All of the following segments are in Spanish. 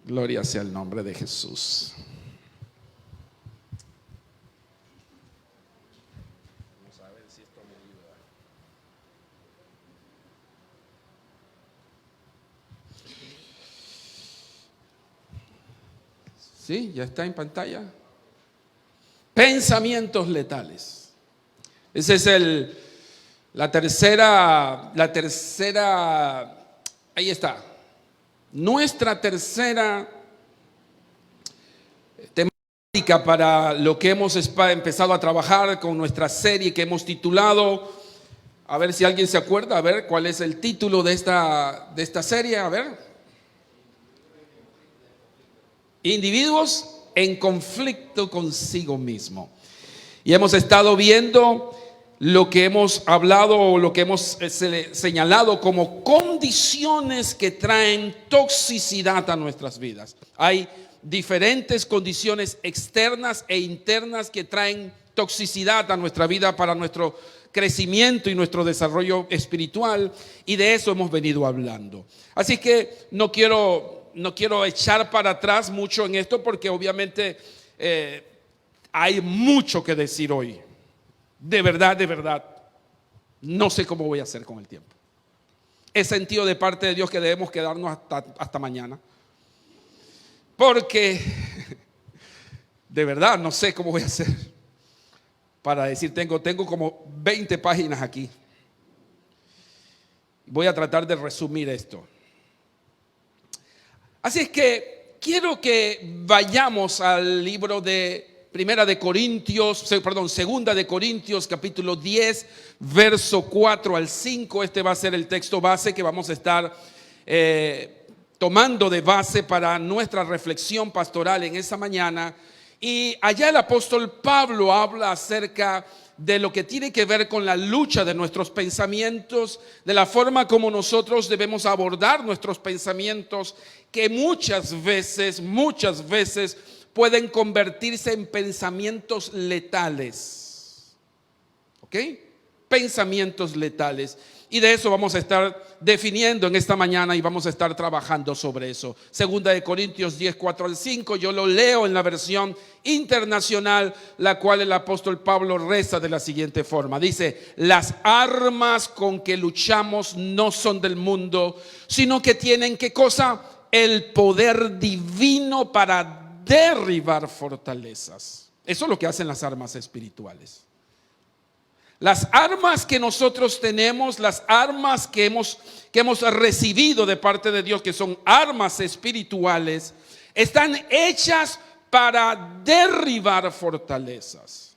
Gloria sea el nombre de Jesús. Vamos a ver si esto me ayuda. ¿Sí? ¿Ya está en pantalla? Pensamientos letales. Esa es la tercera, ahí está. Nuestra tercera temática para lo que hemos empezado a trabajar con nuestra serie que hemos titulado, a ver si alguien se acuerda, a ver cuál es el título de esta serie, a ver. Individuos en conflicto consigo mismo. Y hemos estado viendo lo que hemos hablado o lo que hemos señalado como condiciones que traen toxicidad a nuestras vidas. Hay diferentes condiciones externas e internas que traen toxicidad a nuestra vida para nuestro crecimiento y nuestro desarrollo espiritual, y de eso hemos venido hablando. Así que no quiero echar para atrás mucho en esto, porque obviamente hay mucho que decir hoy. De verdad, no sé cómo voy a hacer con el tiempo. He sentido de parte de Dios que debemos quedarnos hasta mañana. Porque, de verdad, no sé cómo voy a hacer para decir, tengo como 20 páginas aquí. Voy a tratar de resumir esto. Así es que quiero que vayamos al libro de Segunda de Corintios, capítulo 10, verso 4 al 5. Este va a ser el texto base que vamos a estar tomando de base para nuestra reflexión pastoral en esa mañana. Y allá el apóstol Pablo habla acerca de lo que tiene que ver con la lucha de nuestros pensamientos, de la forma como nosotros debemos abordar nuestros pensamientos, que muchas veces pueden convertirse en pensamientos letales. ¿Ok? Pensamientos letales. Y de eso vamos a estar definiendo en esta mañana y vamos a estar trabajando sobre eso. Segunda de Corintios 10, 4 al 5. Yo lo leo en la versión internacional, la cual el apóstol Pablo reza de la siguiente forma. Dice: las armas con que luchamos no son del mundo, sino que tienen, ¿qué cosa? El poder divino para derribar fortalezas. Eso es lo que hacen las armas espirituales. Las armas que nosotros tenemos, las armas que hemos recibido de parte de Dios, que son armas espirituales, están hechas para derribar fortalezas.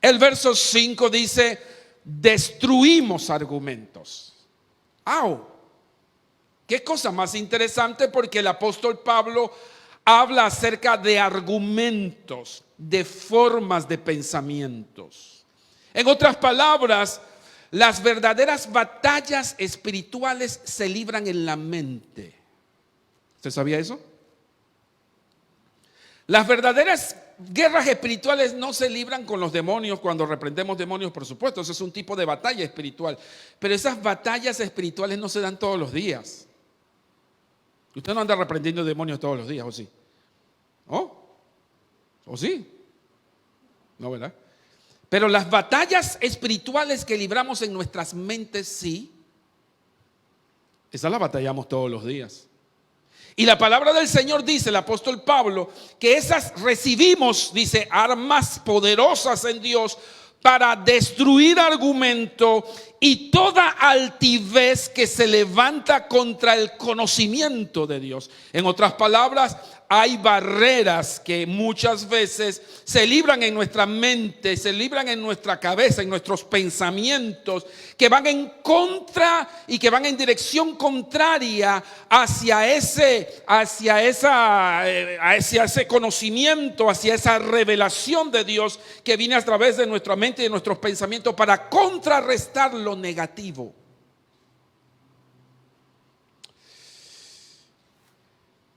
El verso 5 dice: destruimos argumentos. ¡Au! Qué cosa más interesante, porque el apóstol Pablo habla acerca de argumentos, de formas de pensamientos. En otras palabras, las verdaderas batallas espirituales se libran en la mente. ¿Usted sabía eso? Las verdaderas guerras espirituales no se libran con los demonios cuando reprendemos demonios, por supuesto. Eso es un tipo de batalla espiritual. Pero esas batallas espirituales no se dan todos los días. Usted no anda reprendiendo demonios todos los días, ¿o sí? ¿O sí? No, ¿verdad? Pero las batallas espirituales que libramos en nuestras mentes, sí. Esas las batallamos todos los días. Y la palabra del Señor dice, el apóstol Pablo, que esas recibimos, dice, armas poderosas en Dios para destruir argumento y toda altivez que se levanta contra el conocimiento de Dios. En otras palabras, hay barreras que muchas veces se libran en nuestra mente, se libran en nuestra cabeza, en nuestros pensamientos, que van en contra y que van en dirección contraria hacia ese conocimiento, hacia esa revelación de Dios que viene a través de nuestra mente y de nuestros pensamientos para contrarrestar lo negativo.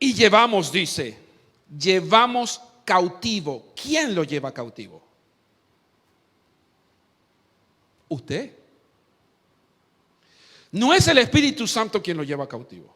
Y llevamos, dice, llevamos cautivo. ¿Quién lo lleva cautivo? Usted. No es el Espíritu Santo quien lo lleva cautivo.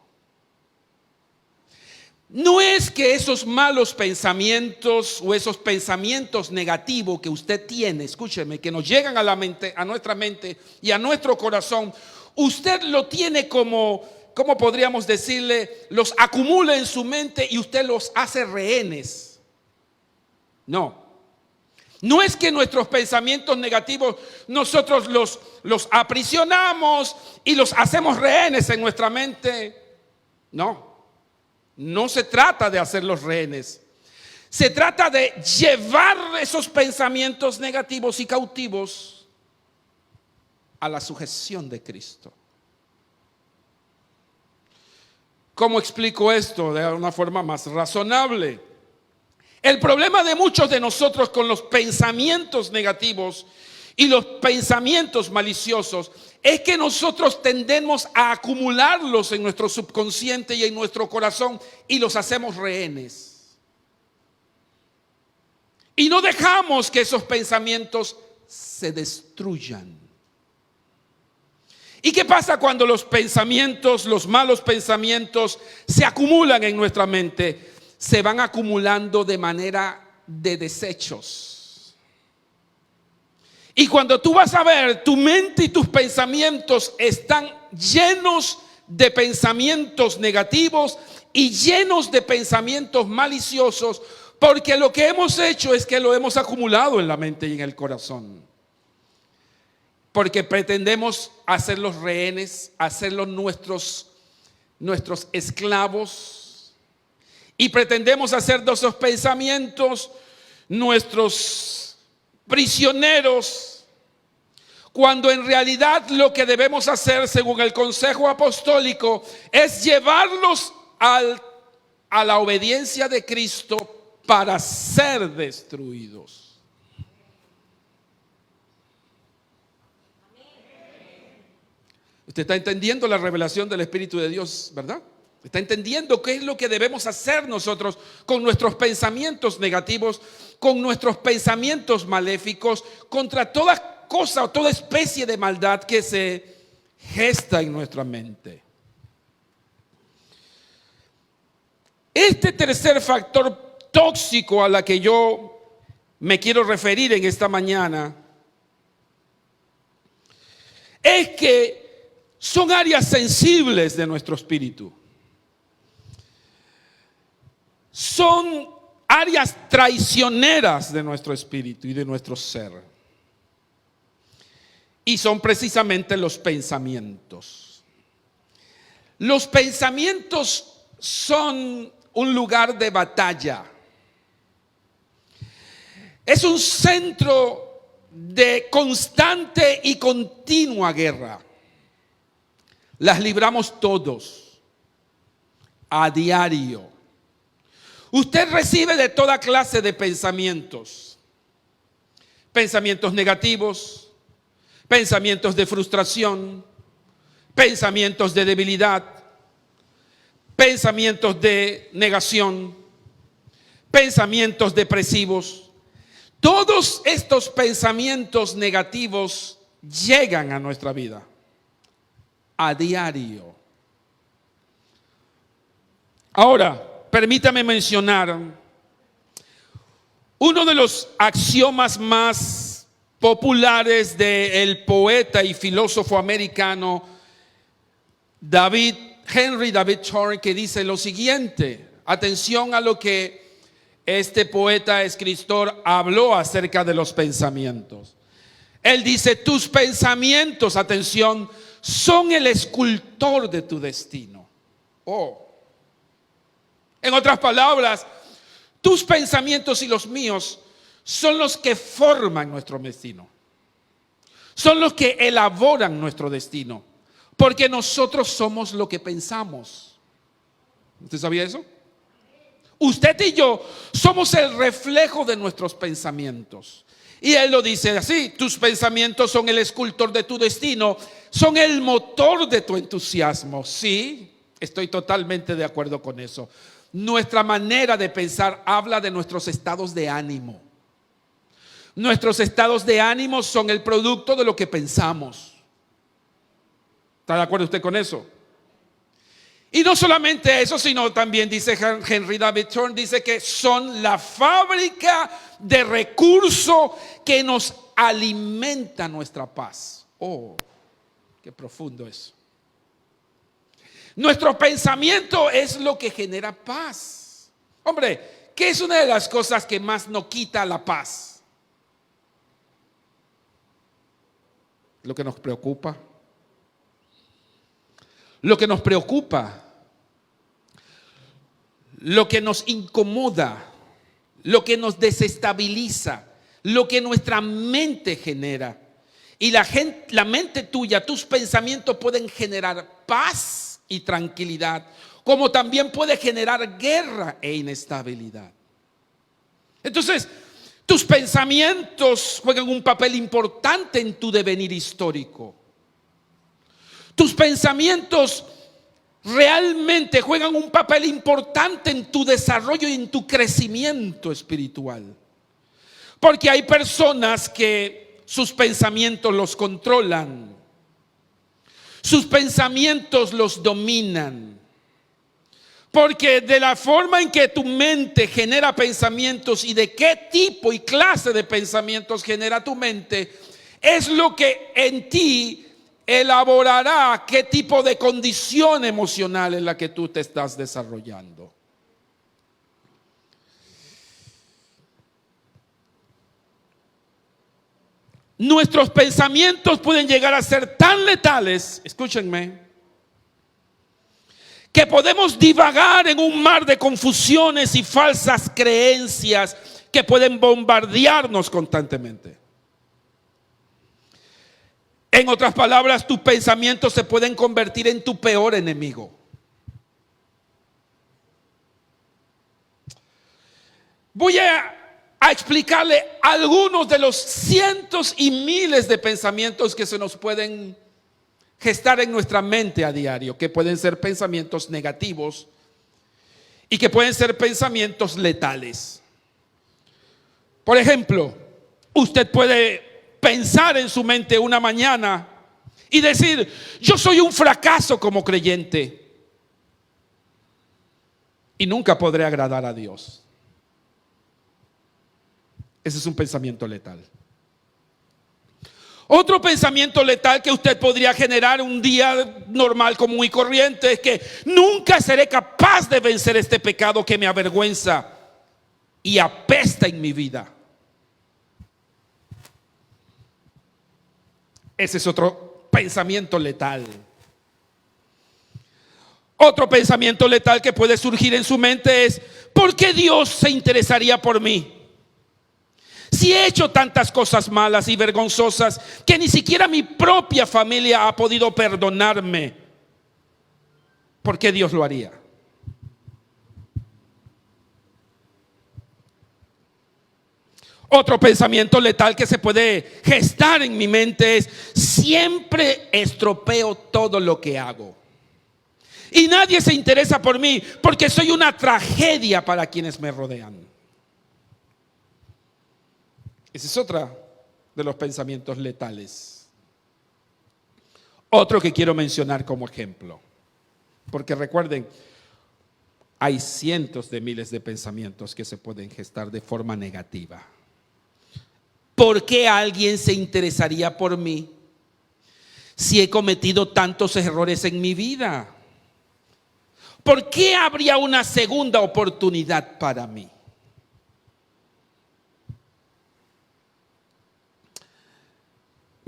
No es que esos malos pensamientos o esos pensamientos negativos que usted tiene, escúcheme, que nos llegan a la mente, a nuestra mente y a nuestro corazón, usted lo tiene como, ¿cómo podríamos decirle? Los acumula en su mente y usted los hace rehenes. No. No es que nuestros pensamientos negativos nosotros los aprisionamos y los hacemos rehenes en nuestra mente. No. No se trata de hacerlos rehenes. Se trata de llevar esos pensamientos negativos y cautivos a la sujeción de Cristo. ¿Cómo explico esto de una forma más razonable? El problema de muchos de nosotros con los pensamientos negativos y los pensamientos maliciosos es que nosotros tendemos a acumularlos en nuestro subconsciente y en nuestro corazón y los hacemos rehenes. Y no dejamos que esos pensamientos se destruyan. ¿Y qué pasa cuando los pensamientos, los malos pensamientos se acumulan en nuestra mente? Se van acumulando de manera de desechos. Y cuando tú vas a ver, tu mente y tus pensamientos están llenos de pensamientos negativos y llenos de pensamientos maliciosos, porque lo que hemos hecho es que lo hemos acumulado en la mente y en el corazón. Porque pretendemos hacerlos rehenes, hacerlos nuestros esclavos. Y pretendemos hacer de esos pensamientos nuestros prisioneros, cuando en realidad lo que debemos hacer, según el consejo apostólico, es llevarlos a la obediencia de Cristo para ser destruidos. Usted está entendiendo la revelación del Espíritu de Dios, ¿verdad? Está entendiendo qué es lo que debemos hacer nosotros con nuestros pensamientos negativos, con nuestros pensamientos maléficos, contra toda cosa o toda especie de maldad que se gesta en nuestra mente. Este tercer factor tóxico a la que yo me quiero referir en esta mañana es que son áreas sensibles de nuestro espíritu. Son áreas traicioneras de nuestro espíritu y de nuestro ser. Y son precisamente los pensamientos. Los pensamientos son un lugar de batalla. Es un centro de constante y continua guerra. Las libramos todos, a diario. Usted recibe de toda clase de pensamientos. Pensamientos negativos, pensamientos de frustración, pensamientos de debilidad, pensamientos de negación, pensamientos depresivos. Todos estos pensamientos negativos llegan a nuestra vida a diario. Ahora, permítame mencionar uno de los axiomas más populares del poeta y filósofo americano Henry David Thoreau, que dice lo siguiente. Atención a lo que este poeta escritor habló acerca de los pensamientos. Él dice: tus pensamientos, atención, son el escultor de tu destino. En otras palabras, tus pensamientos y los míos son los que forman nuestro destino. Son los que elaboran nuestro destino. Porque nosotros somos lo que pensamos. ¿Usted sabía eso? Usted y yo somos el reflejo de nuestros pensamientos. Y él lo dice así: tus pensamientos son el escultor de tu destino, son el motor de tu entusiasmo. Sí, estoy totalmente de acuerdo con eso. Nuestra manera de pensar habla de nuestros estados de ánimo. Nuestros estados de ánimo son el producto de lo que pensamos. ¿Está de acuerdo usted con eso? Y no solamente eso, sino también dice Henry David Thoreau, dice que son la fábrica de recursos que nos alimenta nuestra paz. Qué profundo eso. Nuestro pensamiento es lo que genera paz. Hombre, ¿qué es una de las cosas que más nos quita la paz? Lo que nos preocupa. Lo que nos preocupa, lo que nos incomoda, lo que nos desestabiliza, lo que nuestra mente genera. Y la mente tuya, tus pensamientos pueden generar paz y tranquilidad, como también puede generar guerra e inestabilidad. Entonces, tus pensamientos juegan un papel importante en tu devenir histórico. Tus pensamientos realmente juegan un papel importante en tu desarrollo y en tu crecimiento espiritual. Porque hay personas que sus pensamientos los controlan. Sus pensamientos los dominan. Porque de la forma en que tu mente genera pensamientos y de qué tipo y clase de pensamientos genera tu mente, es lo que en ti elaborará qué tipo de condición emocional en la que tú te estás desarrollando. Nuestros pensamientos pueden llegar a ser tan letales, escúchenme, que podemos divagar en un mar de confusiones y falsas creencias que pueden bombardearnos constantemente. En otras palabras, tus pensamientos se pueden convertir en tu peor enemigo. Voy a explicarle algunos de los cientos y miles de pensamientos que se nos pueden gestar en nuestra mente a diario, que pueden ser pensamientos negativos y que pueden ser pensamientos letales. Por ejemplo, usted puede pensar en su mente una mañana y decir: yo soy un fracaso como creyente y nunca podré agradar a Dios. Ese es un pensamiento letal. Otro pensamiento letal que usted podría generar un día normal, común y corriente, es que nunca seré capaz de vencer este pecado que me avergüenza y apesta en mi vida. Ese es otro pensamiento letal. Otro pensamiento letal que puede surgir en su mente es: ¿por qué Dios se interesaría por mí? Si he hecho tantas cosas malas y vergonzosas que ni siquiera mi propia familia ha podido perdonarme, ¿por qué Dios lo haría? Otro pensamiento letal que se puede gestar en mi mente es: siempre estropeo todo lo que hago y nadie se interesa por mí porque soy una tragedia para quienes me rodean. Ese es otro de los pensamientos letales. Otro que quiero mencionar como ejemplo. Porque recuerden, hay cientos de miles de pensamientos que se pueden gestar de forma negativa. ¿Por qué alguien se interesaría por mí si he cometido tantos errores en mi vida? ¿Por qué habría una segunda oportunidad para mí?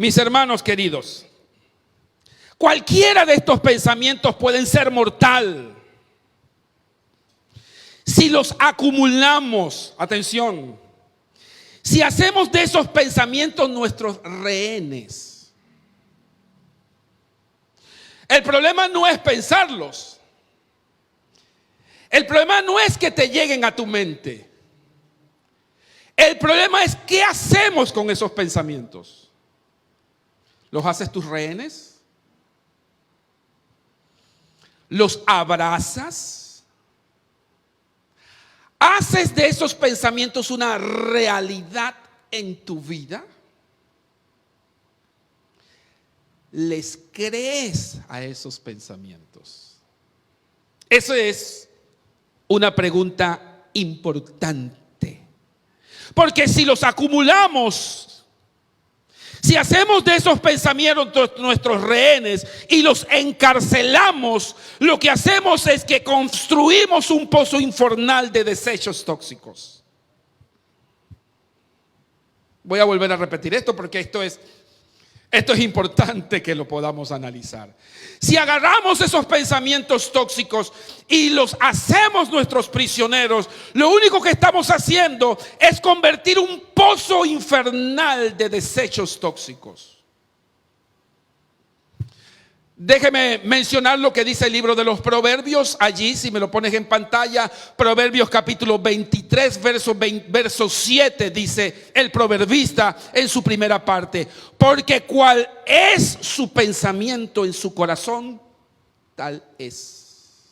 Mis hermanos queridos, cualquiera de estos pensamientos pueden ser mortal. Si los acumulamos, atención, si hacemos de esos pensamientos nuestros rehenes. El problema no es pensarlos. El problema no es que te lleguen a tu mente. El problema es qué hacemos con esos pensamientos. ¿Los haces tus rehenes? ¿Los abrazas? ¿Haces de esos pensamientos una realidad en tu vida? ¿Les crees a esos pensamientos? Eso es una pregunta importante. Porque si los acumulamos, si hacemos de esos pensamientos nuestros rehenes y los encarcelamos, lo que hacemos es que construimos un pozo infernal de desechos tóxicos. Voy a volver a repetir esto porque esto es importante que lo podamos analizar. Si agarramos esos pensamientos tóxicos y los hacemos nuestros prisioneros, lo único que estamos haciendo es convertir un pozo infernal de desechos tóxicos. Déjeme mencionar lo que dice el libro de los Proverbios. Allí, si me lo pones en pantalla, Proverbios capítulo 23, verso 7, dice el proverbista en su primera parte: porque cual es su pensamiento en su corazón, tal es.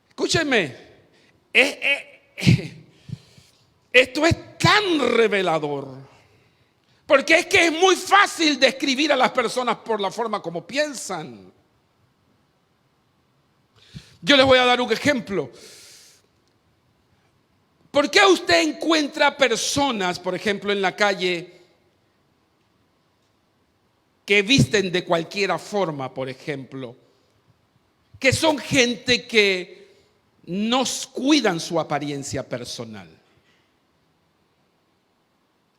Escúchenme, esto es tan revelador. Porque es que es muy fácil describir a las personas por la forma como piensan. Yo les voy a dar un ejemplo. ¿Por qué usted encuentra personas, por ejemplo, en la calle que visten de cualquier forma, por ejemplo, que son gente que no cuidan su apariencia personal?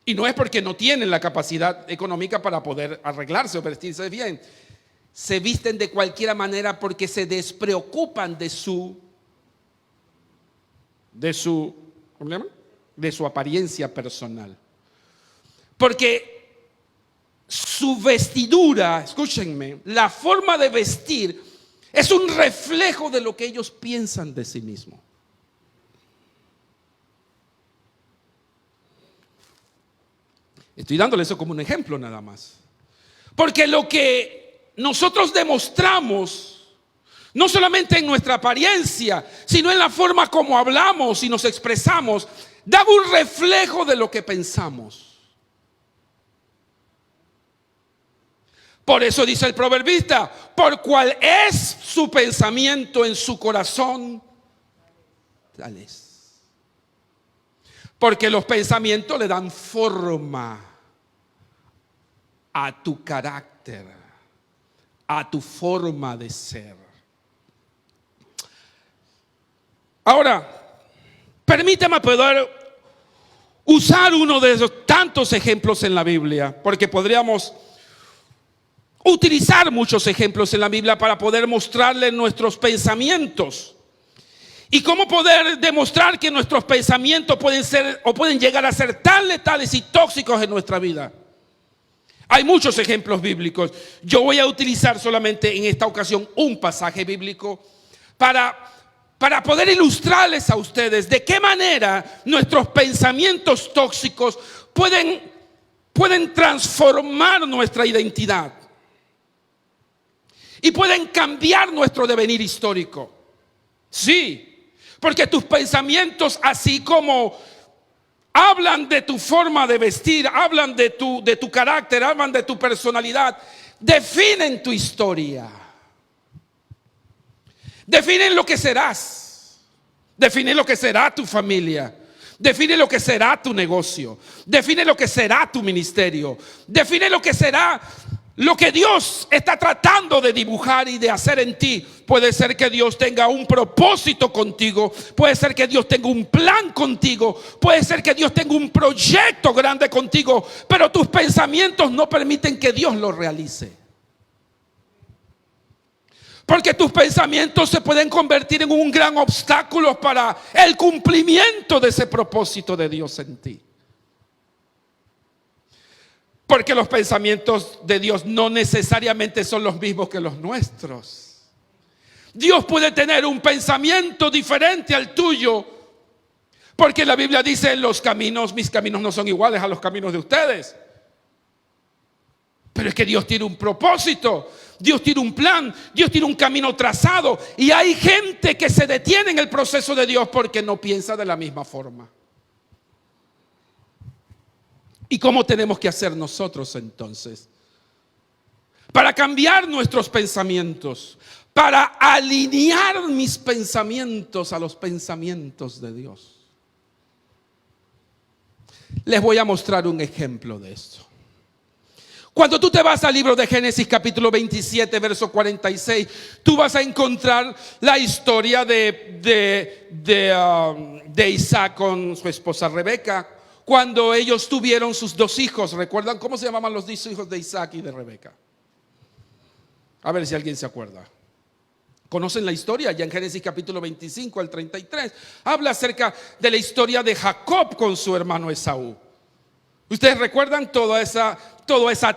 Y no es porque no tienen la capacidad económica para poder arreglarse o vestirse bien. Se visten de cualquier manera porque se despreocupan de su apariencia personal. Porque su vestidura, escúchenme, la forma de vestir es un reflejo de lo que ellos piensan de sí mismos. Estoy dándole eso como un ejemplo nada más. Porque lo que nosotros demostramos, no solamente en nuestra apariencia, sino en la forma como hablamos y nos expresamos, da un reflejo de lo que pensamos. Por eso dice el proverbista: por cual es su pensamiento en su corazón, tal es. Porque los pensamientos le dan forma a tu carácter, a tu forma de ser. Ahora, permítame poder usar uno de esos tantos ejemplos en la Biblia, porque podríamos utilizar muchos ejemplos en la Biblia para poder mostrarle nuestros pensamientos. Y cómo poder demostrar que nuestros pensamientos pueden ser o pueden llegar a ser tan letales y tóxicos en nuestra vida. Hay muchos ejemplos bíblicos. Yo voy a utilizar solamente en esta ocasión un pasaje bíblico para poder ilustrarles a ustedes de qué manera nuestros pensamientos tóxicos pueden transformar nuestra identidad y pueden cambiar nuestro devenir histórico. Sí. Porque tus pensamientos, así como hablan de tu forma de vestir, hablan de tu carácter, hablan de tu personalidad, definen tu historia. Definen lo que serás. Define lo que será tu familia. Define lo que será tu negocio. Define lo que será tu ministerio. Define lo que será lo que Dios está tratando de dibujar y de hacer en ti. Puede ser que Dios tenga un propósito contigo. Puede ser que Dios tenga un plan contigo. Puede ser que Dios tenga un proyecto grande contigo. Pero tus pensamientos no permiten que Dios lo realice. Porque tus pensamientos se pueden convertir en un gran obstáculo para el cumplimiento de ese propósito de Dios en ti. Porque los pensamientos de Dios no necesariamente son los mismos que los nuestros. Dios puede tener un pensamiento diferente al tuyo. Porque la Biblia dice: mis caminos no son iguales a los caminos de ustedes. Pero es que Dios tiene un propósito, Dios tiene un plan, Dios tiene un camino trazado. Y hay gente que se detiene en el proceso de Dios porque no piensa de la misma forma. ¿Y cómo tenemos que hacer nosotros entonces? Para cambiar nuestros pensamientos, para alinear mis pensamientos a los pensamientos de Dios. Les voy a mostrar un ejemplo de esto. Cuando tú te vas al libro de Génesis capítulo 27 verso 46, tú vas a encontrar la historia de Isaac con su esposa Rebeca, cuando ellos tuvieron sus dos hijos. ¿Recuerdan cómo se llamaban los dos hijos de Isaac y de Rebeca? A ver si alguien se acuerda. ¿Conocen la historia? Ya en Génesis capítulo 25 al 33 habla acerca de la historia de Jacob con su hermano Esaú. ¿Ustedes recuerdan toda esa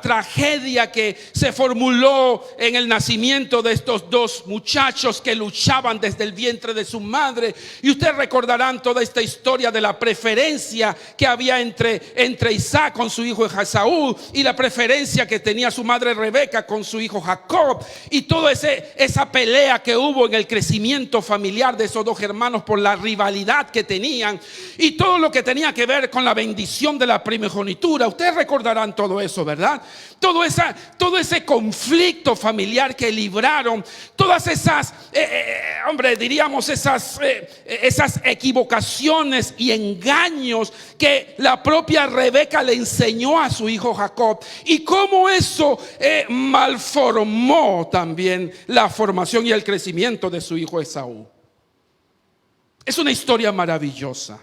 tragedia que se formuló en el nacimiento de estos dos muchachos que luchaban desde el vientre de su madre? Y ustedes recordarán toda esta historia de la preferencia que había entre Isaac con su hijo Esaú y la preferencia que tenía su madre Rebeca con su hijo Jacob, y toda esa pelea que hubo en el crecimiento familiar de esos dos hermanos por la rivalidad que tenían y todo lo que tenía que ver con la bendición de la primogenitura. Ustedes recordarán todo eso, ¿verdad? Todo ese conflicto familiar que libraron, todas esas, esas equivocaciones y engaños que la propia Rebeca le enseñó a su hijo Jacob, y cómo eso malformó también la formación y el crecimiento de su hijo Esaú. Es una historia maravillosa.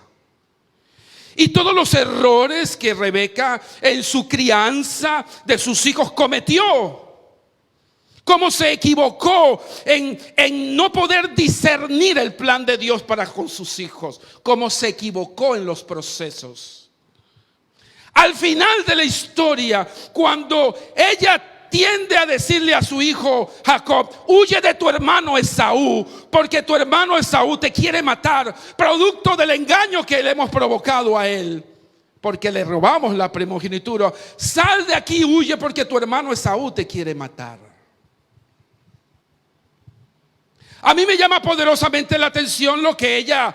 Y todos los errores que Rebeca en su crianza de sus hijos cometió. Cómo se equivocó en no poder discernir el plan de Dios para con sus hijos. Cómo se equivocó en los procesos. Al final de la historia, cuando ella tiende a decirle a su hijo Jacob: huye de tu hermano Esaú, porque tu hermano Esaú te quiere matar, producto del engaño que le hemos provocado a él, porque le robamos la primogenitura. Sal de aquí, huye, porque tu hermano Esaú te quiere matar. A mí me llama poderosamente la atención lo que ella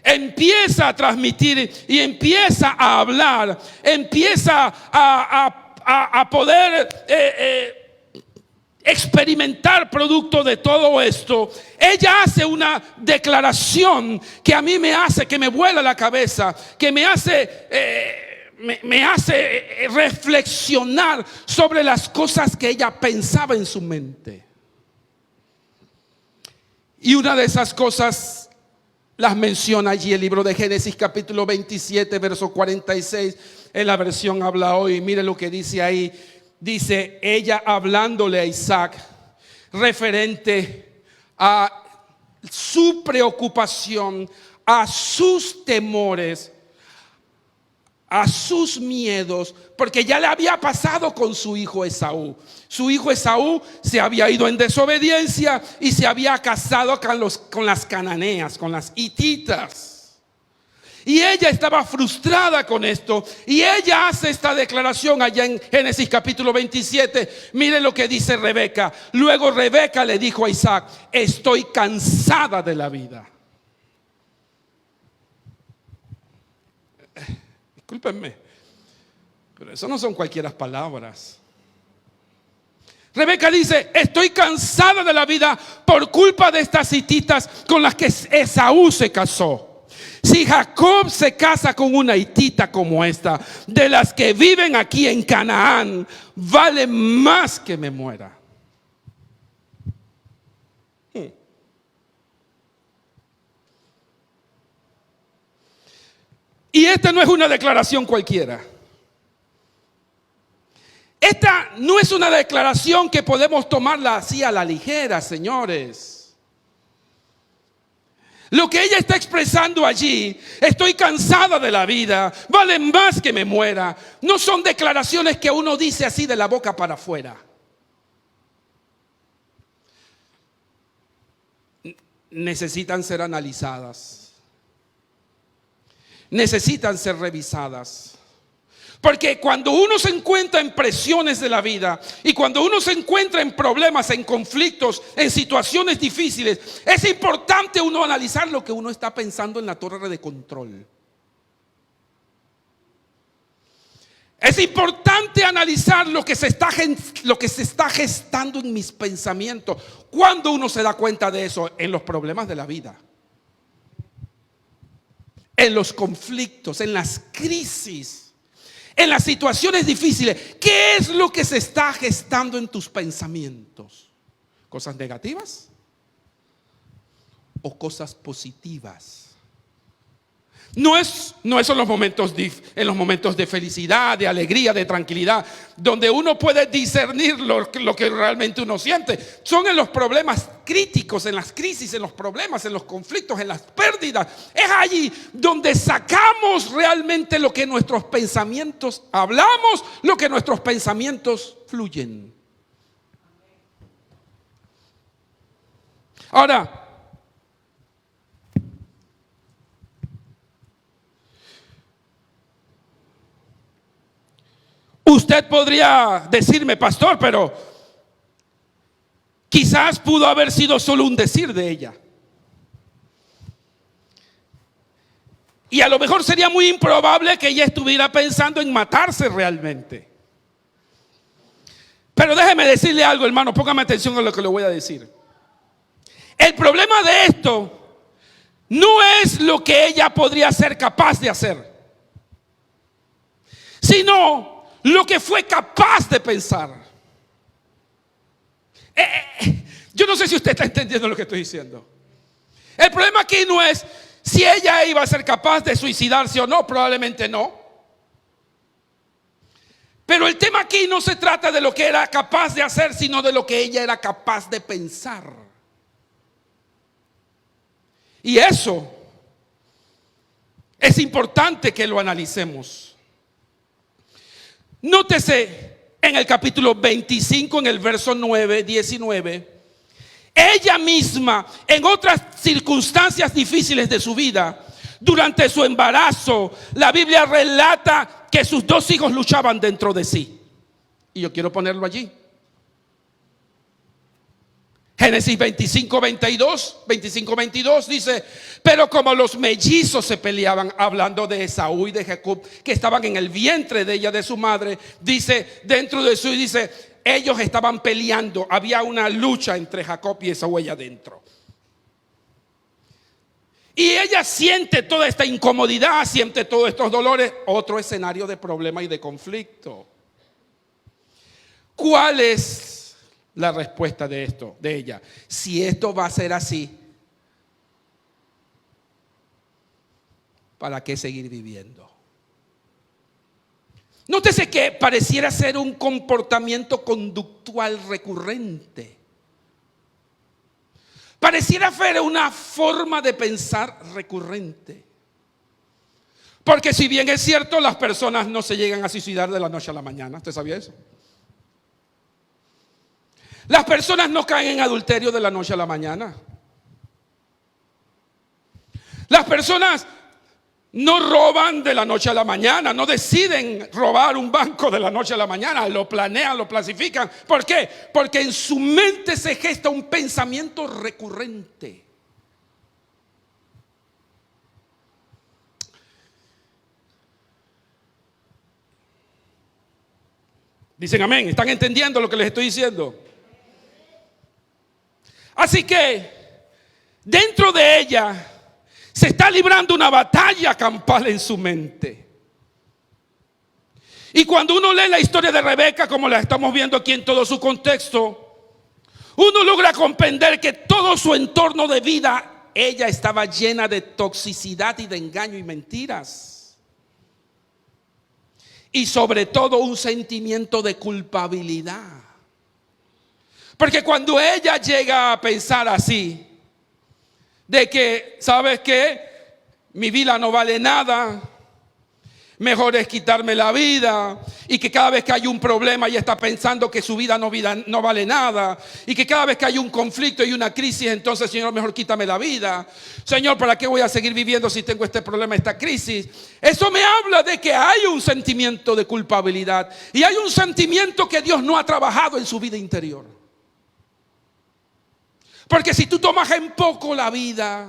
empieza a transmitir y empieza a hablar, empieza a poder experimentar producto de todo esto. Ella hace una declaración que a mí me hace que me vuela la cabeza, que me hace reflexionar sobre las cosas que ella pensaba en su mente. Y una de esas cosas las menciona allí el libro de Génesis capítulo 27 verso 46. En la versión habla hoy. Mire lo que dice ahí. Dice ella hablándole a Isaac referente a su preocupación, a sus temores, a sus miedos, porque ya le había pasado con su hijo Esaú. Su hijo Esaú se había ido en desobediencia y se había casado con las cananeas, con las hititas. Y ella estaba frustrada con esto, y ella hace esta declaración allá en Génesis capítulo 27. Mire lo que dice Rebeca. Luego Rebeca le dijo a Isaac: estoy cansada de la vida. Discúlpenme, pero eso no son cualquiera palabras. Rebeca dice: estoy cansada de la vida por culpa de estas hititas con las que Esaú se casó. Si Jacob se casa con una hitita como esta, de las que viven aquí en Canaán, vale más que me muera. Y esta no es una declaración cualquiera. Esta no es una declaración que podemos tomarla así a la ligera, señores. Lo que ella está expresando allí: estoy cansada de la vida, vale más que me muera. No son declaraciones que uno dice así de la boca para afuera. Necesitan ser analizadas. Necesitan ser revisadas. Porque cuando uno se encuentra en presiones de la vida y cuando uno se encuentra en problemas, en conflictos, en situaciones difíciles, es importante uno analizar lo que uno está pensando en la torre de control. Es importante analizar lo que se está gestando en mis pensamientos. ¿Cuándo uno se da cuenta de eso? En los problemas de la vida, en los conflictos, en las crisis, en las situaciones difíciles. ¿Qué es lo que se está gestando en tus pensamientos? ¿Cosas negativas o cosas positivas? No es en los momentos de felicidad, de alegría, de tranquilidad, donde uno puede discernir lo que realmente uno siente. Son en los problemas críticos, en las crisis, en los problemas, en los conflictos, en las pérdidas. Es allí donde sacamos realmente lo que nuestros pensamientos hablamos, lo que nuestros pensamientos fluyen. Ahora, usted podría decirme: pastor, pero quizás pudo haber sido solo un decir de ella. Y a lo mejor sería muy improbable que ella estuviera pensando en matarse realmente. Pero déjeme decirle algo, hermano, póngame atención a lo que le voy a decir. El problema de esto no es lo que ella podría ser capaz de hacer, sino lo que fue capaz de pensar. Yo no sé si usted está entendiendo lo que estoy diciendo. El problema aquí no es si ella iba a ser capaz de suicidarse o no, probablemente no. Pero el tema aquí no se trata de lo que era capaz de hacer, sino de lo que ella era capaz de pensar. Y eso es importante que lo analicemos. Nótese en el capítulo 25, en el verso 9, 19. Ella misma, en otras circunstancias difíciles de su vida, durante su embarazo, la Biblia relata que sus 2 hijos luchaban dentro de sí. Y yo quiero ponerlo allí. Génesis 25:22 dice: pero como los mellizos se peleaban, hablando de Esaú y de Jacob, que estaban en el vientre de ella, de su madre, dice, dentro de su, dice, ellos estaban peleando, había una lucha entre Jacob y Esaú allá adentro. Y ella siente toda esta incomodidad, siente todos estos dolores, otro escenario de problema y de conflicto. ¿Cuál es la respuesta de esto, de ella? Si esto va a ser así, ¿para qué seguir viviendo? Nótese que pareciera ser un comportamiento conductual recurrente. Pareciera ser una forma de pensar recurrente. Porque si bien es cierto, las personas no se llegan a suicidar de la noche a la mañana. ¿Usted sabía eso? Las personas no caen en adulterio de la noche a la mañana. Las personas no roban de la noche a la mañana, no deciden robar un banco de la noche a la mañana, lo planean, lo planifican. ¿Por qué? Porque en su mente se gesta un pensamiento recurrente. Dicen amén. ¿Están entendiendo lo que les estoy diciendo? Así que dentro de ella se está librando una batalla campal en su mente. Y cuando uno lee la historia de Rebeca, como la estamos viendo aquí en todo su contexto, uno logra comprender que todo su entorno de vida, ella estaba llena de toxicidad y de engaño y mentiras. Y sobre todo un sentimiento de culpabilidad. Porque cuando ella llega a pensar así, de que, ¿sabes qué? Mi vida no vale nada, mejor es quitarme la vida, y que cada vez que hay un problema ella está pensando que su vida no vale nada, y que cada vez que hay un conflicto y una crisis, entonces, Señor, mejor quítame la vida. Señor, ¿para qué voy a seguir viviendo si tengo este problema, esta crisis? Eso me habla de que hay un sentimiento de culpabilidad y hay un sentimiento que Dios no ha trabajado en su vida interior. Porque si tú tomas en poco la vida,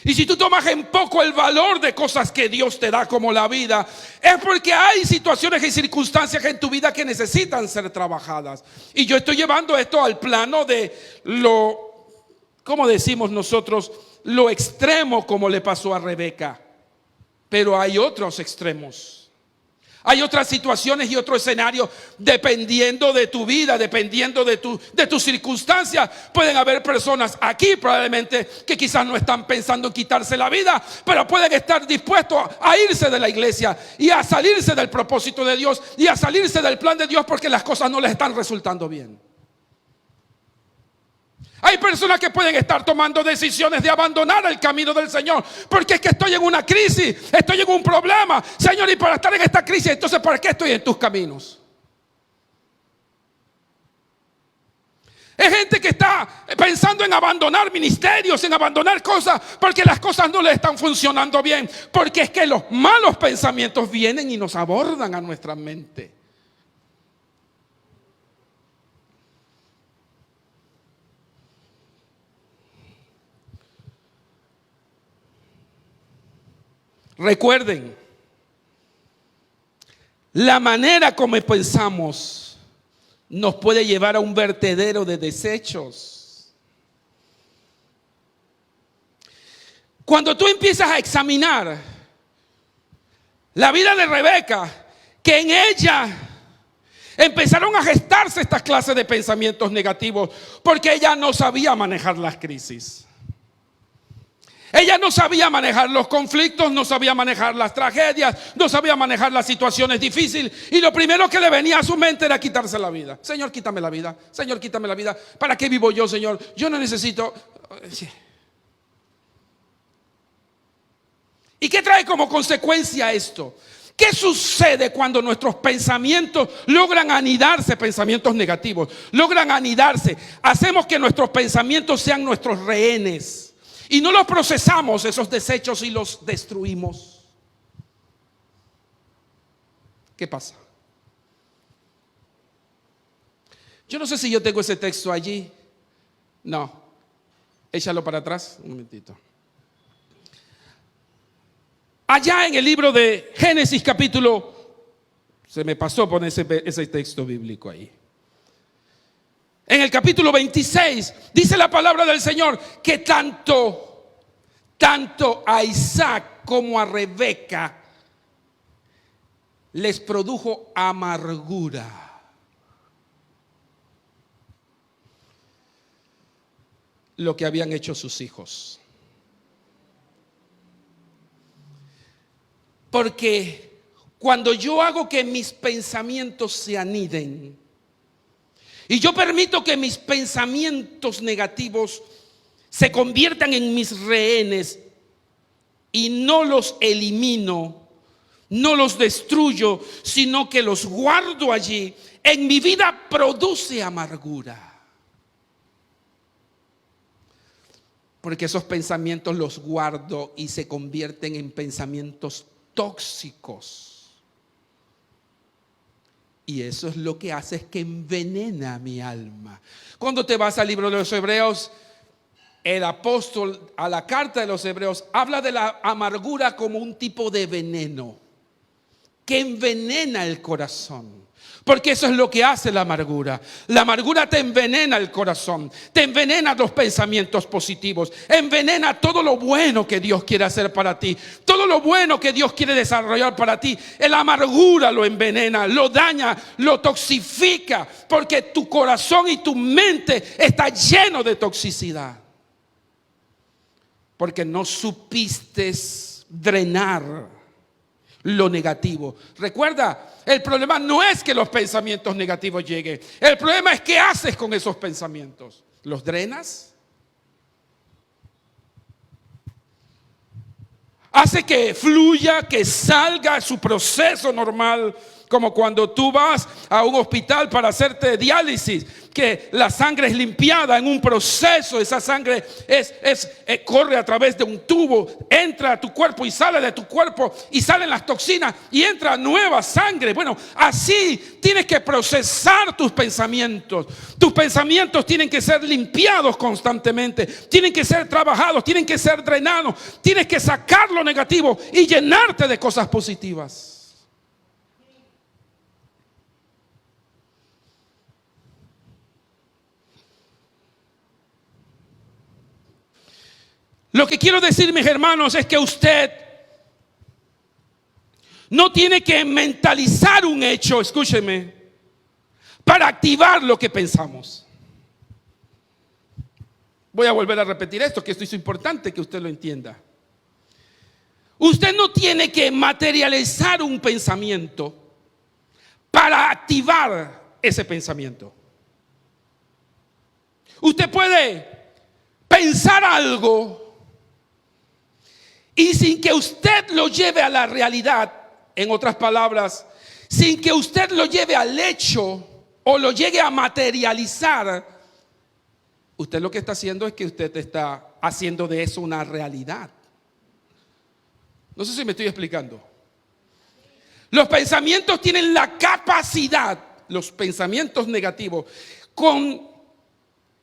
y si tú tomas en poco el valor de cosas que Dios te da como la vida, es porque hay situaciones y circunstancias en tu vida que necesitan ser trabajadas. Y yo estoy llevando esto al plano de lo, ¿cómo decimos nosotros? Lo extremo, como le pasó a Rebeca. Pero hay otros extremos. Hay otras situaciones y otros escenarios dependiendo de tu vida, dependiendo de tus circunstancias. Pueden haber personas aquí probablemente que quizás no están pensando en quitarse la vida, pero pueden estar dispuestos a irse de la iglesia y a salirse del propósito de Dios y a salirse del plan de Dios porque las cosas no les están resultando bien. Hay personas que pueden estar tomando decisiones de abandonar el camino del Señor porque es que estoy en una crisis, estoy en un problema, Señor, y para estar en esta crisis, entonces ¿para qué estoy en tus caminos? Es gente que está pensando en abandonar ministerios, en abandonar cosas porque las cosas no le están funcionando bien, porque es que los malos pensamientos vienen y nos abordan a nuestra mente. Recuerden, la manera como pensamos nos puede llevar a un vertedero de desechos. Cuando tú empiezas a examinar la vida de Rebeca, que en ella empezaron a gestarse estas clases de pensamientos negativos, porque ella no sabía manejar las crisis. Ella no sabía manejar los conflictos, no sabía manejar las tragedias, no sabía manejar las situaciones difíciles. Y lo primero que le venía a su mente era quitarse la vida. Señor, quítame la vida. Señor, quítame la vida. ¿Para qué vivo yo, Señor? Yo no necesito. ¿Y qué trae como consecuencia esto? ¿Qué sucede cuando nuestros pensamientos logran anidarse, pensamientos negativos, logran anidarse? Hacemos que nuestros pensamientos sean nuestros rehenes. Y no los procesamos, esos desechos, y los destruimos. ¿Qué pasa? Yo no sé si yo tengo ese texto allí. No. Échalo para atrás, un momentito. Allá en el libro de Génesis capítulo, se me pasó poner ese texto bíblico ahí. En el capítulo 26 dice la palabra del Señor que tanto a Isaac como a Rebeca les produjo amargura lo que habían hecho sus hijos. Porque cuando yo hago que mis pensamientos se aniden, y yo permito que mis pensamientos negativos se conviertan en mis rehenes y no los elimino, no los destruyo, sino que los guardo allí, en mi vida produce amargura. Porque esos pensamientos los guardo y se convierten en pensamientos tóxicos. Y eso es lo que hace, es que envenena mi alma. Cuando te vas al libro de los Hebreos, el apóstol a la carta de los Hebreos habla de la amargura como un tipo de veneno que envenena el corazón. Porque eso es lo que hace la amargura. La amargura te envenena el corazón, te envenena los pensamientos positivos, envenena todo lo bueno que Dios quiere hacer para ti, todo lo bueno que Dios quiere desarrollar para ti. La amargura lo envenena, lo daña, lo toxifica, porque tu corazón y tu mente está lleno de toxicidad. Porque no supiste drenar lo negativo. Recuerda, el problema no es que los pensamientos negativos lleguen. El problema es qué haces con esos pensamientos. ¿Los drenas? Hace que fluya, que salga su proceso normal, como cuando tú vas a un hospital para hacerte diálisis, que la sangre es limpiada en un proceso. Esa sangre corre a través de un tubo, entra a tu cuerpo y sale de tu cuerpo, y salen las toxinas y entra nueva sangre. Bueno, así tienes que procesar tus pensamientos. Tus pensamientos tienen que ser limpiados constantemente, tienen que ser trabajados, tienen que ser drenados. Tienes que sacar lo negativo y llenarte de cosas positivas. Lo que quiero decir, mis hermanos, es que usted no tiene que mentalizar un hecho, escúcheme, para activar lo que pensamos. Voy a volver a repetir esto, que esto es importante que usted lo entienda. Usted no tiene que materializar un pensamiento para activar ese pensamiento. Usted puede pensar algo y sin que usted lo lleve a la realidad, en otras palabras, sin que usted lo lleve al hecho o lo llegue a materializar, usted lo que está haciendo es que usted está haciendo de eso una realidad. No sé si me estoy explicando. Los pensamientos tienen la capacidad, los pensamientos negativos,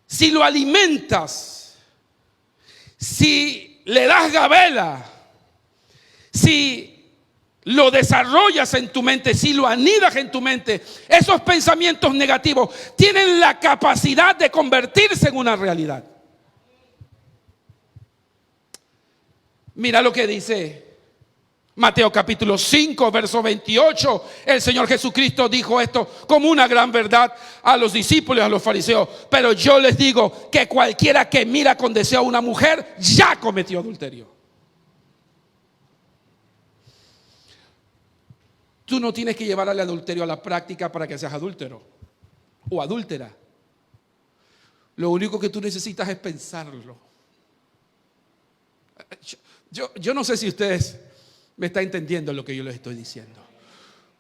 si lo alimentas, si le das gabela, si lo desarrollas en tu mente, si lo anidas en tu mente, esos pensamientos negativos tienen la capacidad de convertirse en una realidad. Mira lo que dice Mateo capítulo 5, verso 28. El Señor Jesucristo dijo esto como una gran verdad a los discípulos y a los fariseos. Pero yo les digo que cualquiera que mira con deseo a una mujer ya cometió adulterio. Tú no tienes que llevar al adulterio a la práctica para que seas adúltero o adúltera. Lo único que tú necesitas es pensarlo. Yo no sé si ustedes me está entendiendo lo que yo les estoy diciendo.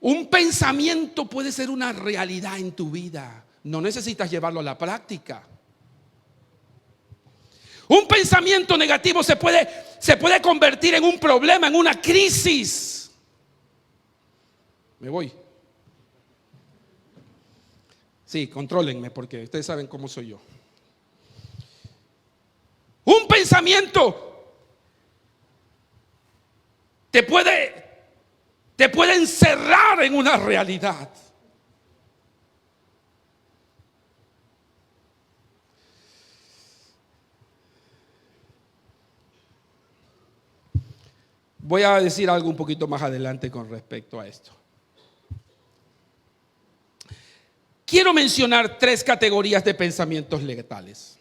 Un pensamiento puede ser una realidad en tu vida. No necesitas llevarlo a la práctica. Un pensamiento negativo se puede convertir en un problema, en una crisis. Me voy. Sí, contrólenme porque ustedes saben cómo soy yo. Un pensamiento te puede encerrar en una realidad. Voy a decir algo un poquito más adelante con respecto a esto. Quiero mencionar 3 categorías de pensamientos letales.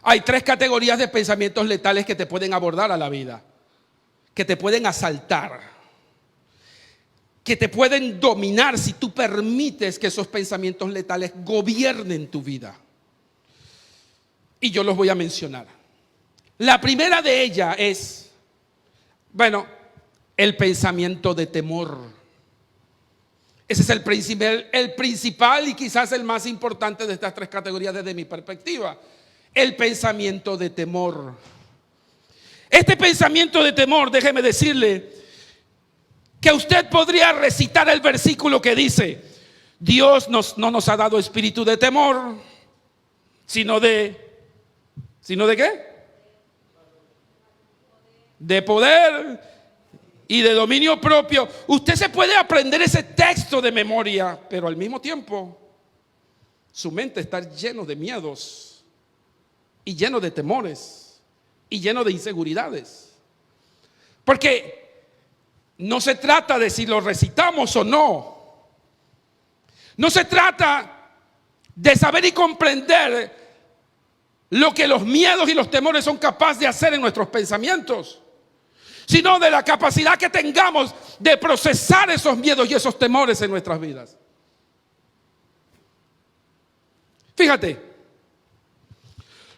Hay 3 categorías de pensamientos letales que te pueden abordar a la vida, que te pueden asaltar, que te pueden dominar si tú permites que esos pensamientos letales gobiernen tu vida. Y yo los voy a mencionar. La primera de ellas es, el pensamiento de temor. Ese es el principal y quizás el más importante de estas 3 categorías desde mi perspectiva. El pensamiento de temor. Este pensamiento de temor, déjeme decirle que usted podría recitar el versículo que dice: Dios no nos ha dado espíritu de temor, sino de ¿qué? De poder y de dominio propio, usted se puede aprender ese texto de memoria, pero al mismo tiempo su mente está lleno de miedos y lleno de temores y lleno de inseguridades. Porque no se trata de si lo recitamos o no. No se trata de saber y comprender lo que los miedos y los temores son capaces de hacer en nuestros pensamientos, sino de la capacidad que tengamos de procesar esos miedos y esos temores en nuestras vidas. Fíjate,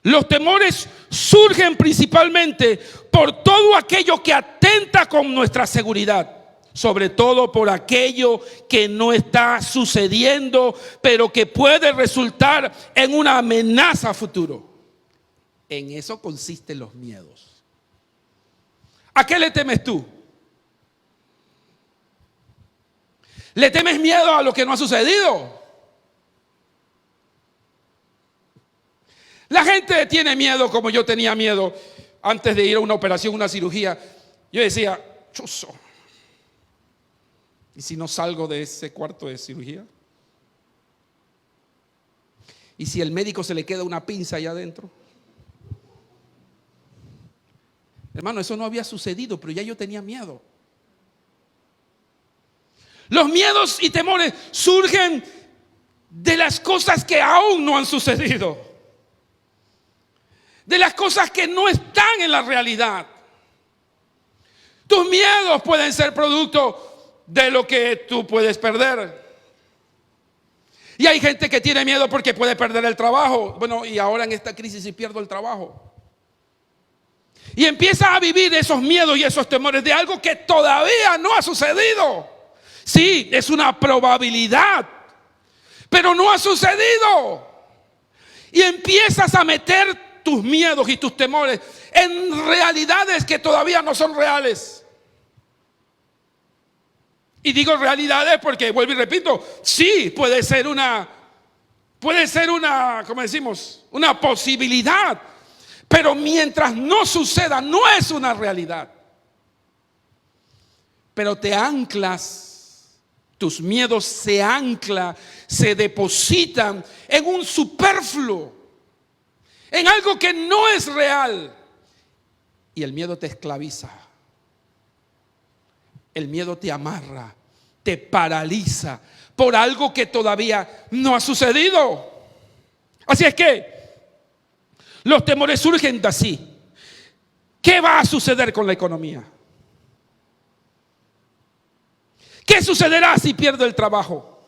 los temores surgen principalmente por todo aquello que atenta con nuestra seguridad, sobre todo por aquello que no está sucediendo, pero que puede resultar en una amenaza a futuro. En eso consisten los miedos. ¿A qué le temes tú? ¿Le temes miedo a lo que no ha sucedido? La gente tiene miedo como yo tenía miedo antes de ir a una operación, una cirugía. Yo decía, chuzo, ¿y si no salgo de ese cuarto de cirugía? ¿Y si el médico se le queda una pinza allá adentro? Hermano, eso no había sucedido, pero ya yo tenía miedo. Los miedos y temores surgen de las cosas que aún no han sucedido, de las cosas que no están en la realidad. Tus miedos pueden ser producto de lo que tú puedes perder. Y hay gente que tiene miedo porque puede perder el trabajo. Bueno, y ahora en esta crisis si pierdo el trabajo. Y empieza a vivir esos miedos y esos temores de algo que todavía no ha sucedido. Sí, es una probabilidad, pero no ha sucedido. Y empiezas a meter tus miedos y tus temores en realidades que todavía no son reales. Y digo realidades porque, vuelvo y repito, sí, puede ser una, como decimos, una posibilidad. Pero mientras no suceda, no es una realidad. Pero te anclas, tus miedos se anclan, se depositan en un superfluo, en algo que no es real. Y el miedo te esclaviza. El miedo te amarra, te paraliza por algo que todavía no ha sucedido. Así es que los temores surgen de así. ¿Qué va a suceder con la economía? ¿Qué sucederá si pierdo el trabajo?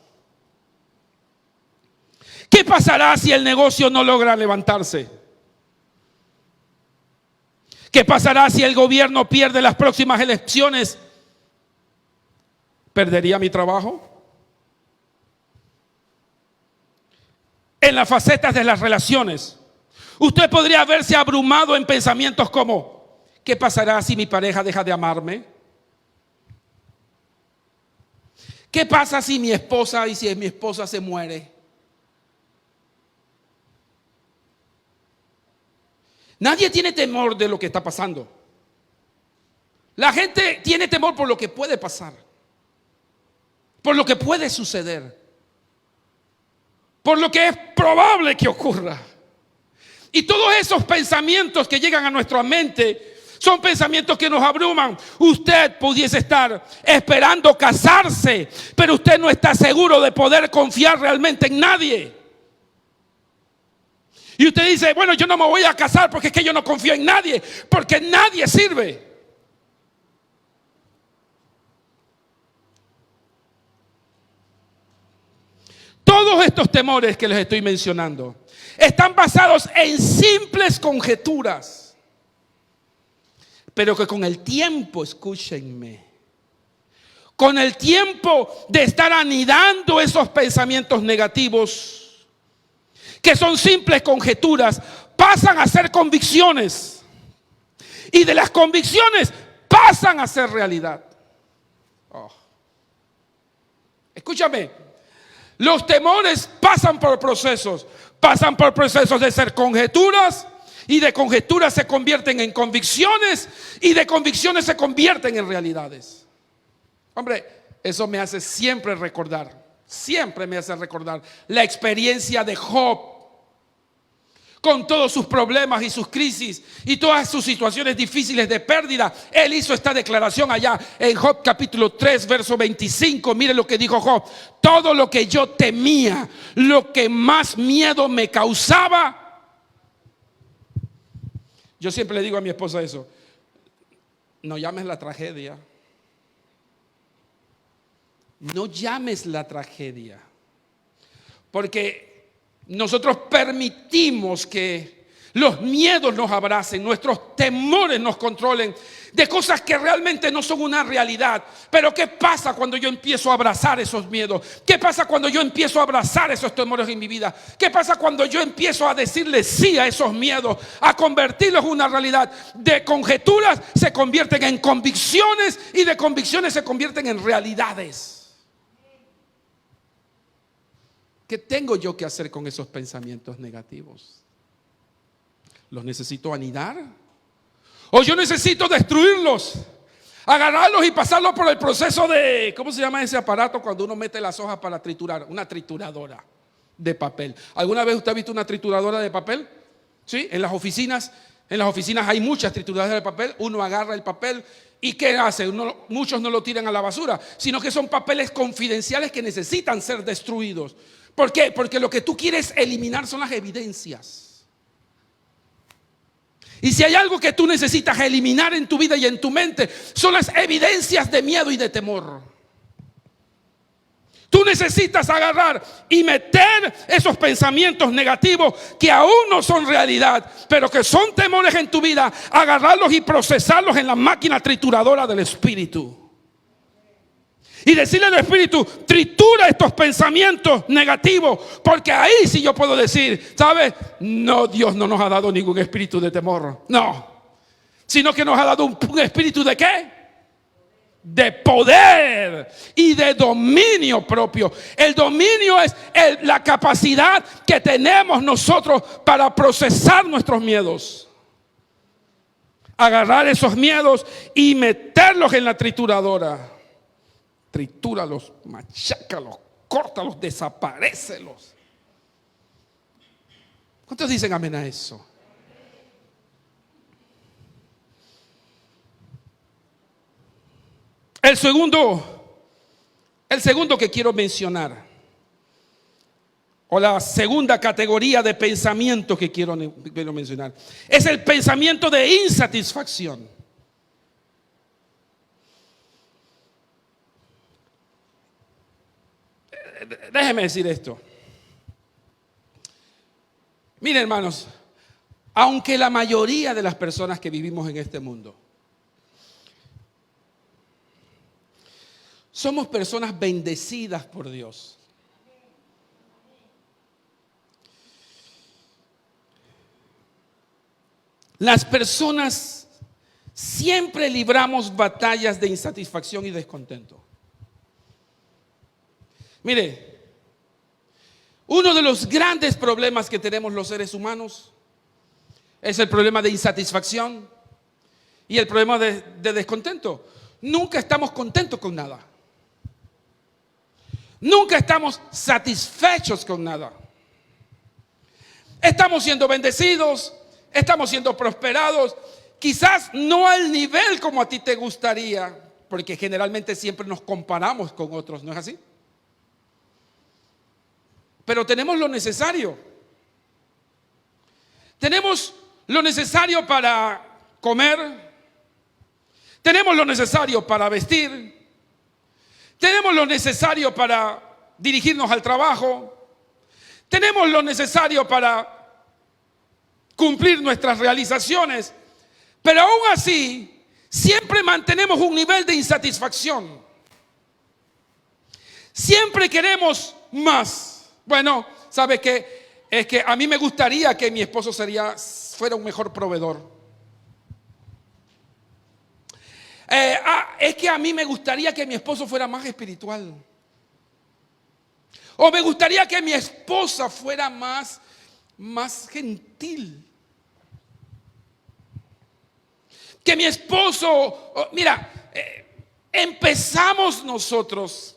¿Qué pasará si el negocio no logra levantarse? ¿Qué pasará si el gobierno pierde las próximas elecciones? ¿Perdería mi trabajo? En las facetas de las relaciones, usted podría verse abrumado en pensamientos como: ¿qué pasará si mi pareja deja de amarme? ¿Qué pasa si mi esposa se muere? Nadie tiene temor de lo que está pasando. La gente tiene temor por lo que puede pasar, por lo que puede suceder, por lo que es probable que ocurra. Y todos esos pensamientos que llegan a nuestra mente son pensamientos que nos abruman. Usted pudiese estar esperando casarse, pero usted no está seguro de poder confiar realmente en nadie. Y usted dice: bueno, yo no me voy a casar porque es que yo no confío en nadie, porque nadie sirve. Todos estos temores que les estoy mencionando están basados en simples conjeturas, pero que con el tiempo, escúchenme, con el tiempo de estar anidando esos pensamientos negativos, que son simples conjeturas, pasan a ser convicciones, y de las convicciones pasan a ser realidad. Escúchame. Los temores pasan por procesos de ser conjeturas y de conjeturas se convierten en convicciones, y de convicciones se convierten en realidades. Hombre, eso me hace siempre recordar la experiencia de Job, con todos sus problemas y sus crisis y todas sus situaciones difíciles de pérdida. Él hizo esta declaración allá en Job capítulo 3 verso 25. Mire lo que dijo Job: todo lo que yo temía, lo que más miedo me causaba. Yo siempre le digo a mi esposa eso: no llames la tragedia, no llames la tragedia, porque nosotros permitimos que los miedos nos abracen, nuestros temores nos controlen de cosas que realmente no son una realidad. Pero ¿qué pasa cuando yo empiezo a abrazar esos miedos? ¿Qué pasa cuando yo empiezo a abrazar esos temores en mi vida? ¿Qué pasa cuando yo empiezo a decirle sí a esos miedos, a convertirlos en una realidad? De conjeturas se convierten en convicciones, y de convicciones se convierten en realidades. ¿Qué tengo yo que hacer con esos pensamientos negativos? ¿Los necesito anidar? ¿O yo necesito destruirlos? Agarrarlos y pasarlos por el proceso de, ¿cómo se llama ese aparato cuando uno mete las hojas para triturar? Una trituradora de papel. ¿Alguna vez usted ha visto una trituradora de papel? ¿Sí? En las oficinas hay muchas trituradoras de papel. Uno agarra el papel y ¿qué hace? Muchos no lo tiran a la basura, sino que son papeles confidenciales que necesitan ser destruidos. ¿Por qué? Porque lo que tú quieres eliminar son las evidencias. Y si hay algo que tú necesitas eliminar en tu vida y en tu mente, son las evidencias de miedo y de temor. Tú necesitas agarrar y meter esos pensamientos negativos que aún no son realidad, pero que son temores en tu vida, agarrarlos y procesarlos en la máquina trituradora del Espíritu. Y decirle al Espíritu: tritura estos pensamientos negativos, porque ahí sí yo puedo decir, ¿sabes? No, Dios no nos ha dado ningún espíritu de temor, no, sino que nos ha dado un espíritu ¿de qué? De poder y de dominio propio. El dominio es la capacidad que tenemos nosotros para procesar nuestros miedos. Agarrar esos miedos y meterlos en la trituradora. Tritúralos, machácalos, córtalos, desaparécelos. ¿Cuántos dicen amén a eso? El segundo que quiero mencionar, o la segunda categoría de pensamiento que quiero mencionar, es el pensamiento de insatisfacción. Déjeme decir esto. Miren, hermanos, aunque la mayoría de las personas que vivimos en este mundo somos personas bendecidas por Dios, las personas siempre libramos batallas de insatisfacción y descontento. Mire, uno de los grandes problemas que tenemos los seres humanos es el problema de insatisfacción y el problema de descontento. Nunca estamos contentos con nada. Nunca estamos satisfechos con nada. Estamos siendo bendecidos, estamos siendo prosperados, quizás no al nivel como a ti te gustaría, porque generalmente siempre nos comparamos con otros, ¿no es así? Pero tenemos lo necesario. Tenemos lo necesario para comer. Tenemos lo necesario para vestir. Tenemos lo necesario para dirigirnos al trabajo. Tenemos lo necesario para cumplir nuestras realizaciones. Pero aún así, siempre mantenemos un nivel de insatisfacción. Siempre queremos más. Bueno, ¿sabe qué? Es que a mí me gustaría que mi esposo fuera un mejor proveedor. Es que a mí me gustaría que mi esposo fuera más espiritual. O me gustaría que mi esposa fuera más gentil. Que mi esposo, mira, empezamos nosotros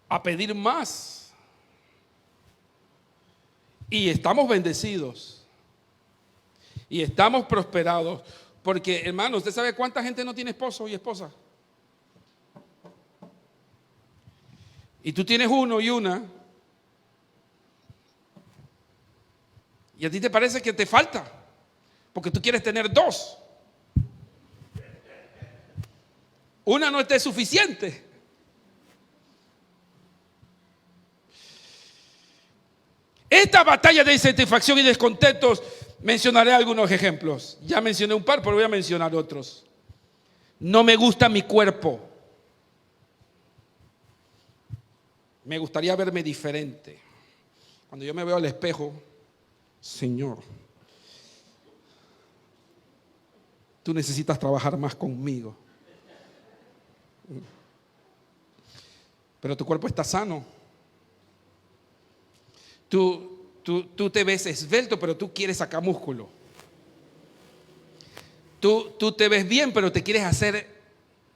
a pedir más y estamos bendecidos y estamos prosperados, porque hermano, ¿usted sabe cuánta gente no tiene esposo y esposa? Y tú tienes uno y una, y a ti te parece que te falta, porque tú quieres tener dos. Una no es suficiente. Esta batalla de insatisfacción y descontentos, mencionaré algunos ejemplos. Ya mencioné un par, pero voy a mencionar otros. No me gusta mi cuerpo. Me gustaría verme diferente. Cuando yo me veo al espejo, Señor, tú necesitas trabajar más conmigo. Pero tu cuerpo está sano. Tú te ves esbelto, pero tú quieres sacar músculo. Tú te ves bien, pero te quieres hacer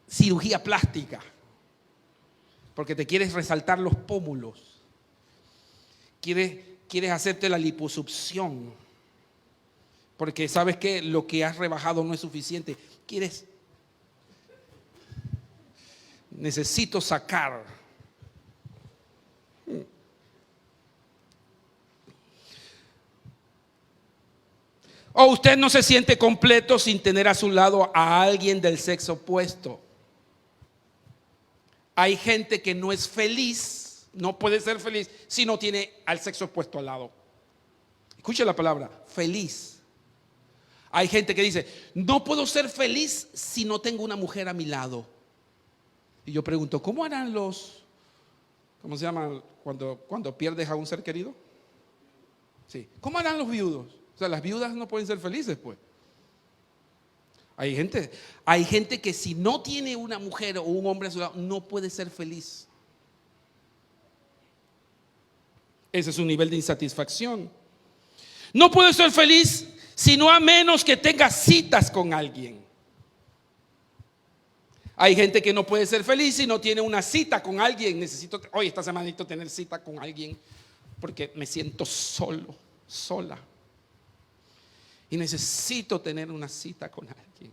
cirugía plástica. Porque te quieres resaltar los pómulos. Quieres hacerte la liposucción. Porque sabes que lo que has rebajado no es suficiente. Necesito sacar. O usted no se siente completo sin tener a su lado a alguien del sexo opuesto. Hay gente que no es feliz, no puede ser feliz si no tiene al sexo opuesto al lado. Escuche la palabra, feliz. Hay gente que dice, no puedo ser feliz si no tengo una mujer a mi lado. Y yo pregunto, ¿cómo harán ¿cómo se llama cuando pierdes a un ser querido? Sí. ¿Cómo harán los viudos? O sea, las viudas no pueden ser felices, pues. Hay gente que si no tiene una mujer o un hombre a su lado, no puede ser feliz. Ese es un nivel de insatisfacción. No puede ser feliz sino a menos que tenga citas con alguien. Hay gente que no puede ser feliz si no tiene una cita con alguien. Necesito, hoy esta semana necesito tener cita con alguien porque me siento solo, sola. Y necesito tener una cita con alguien.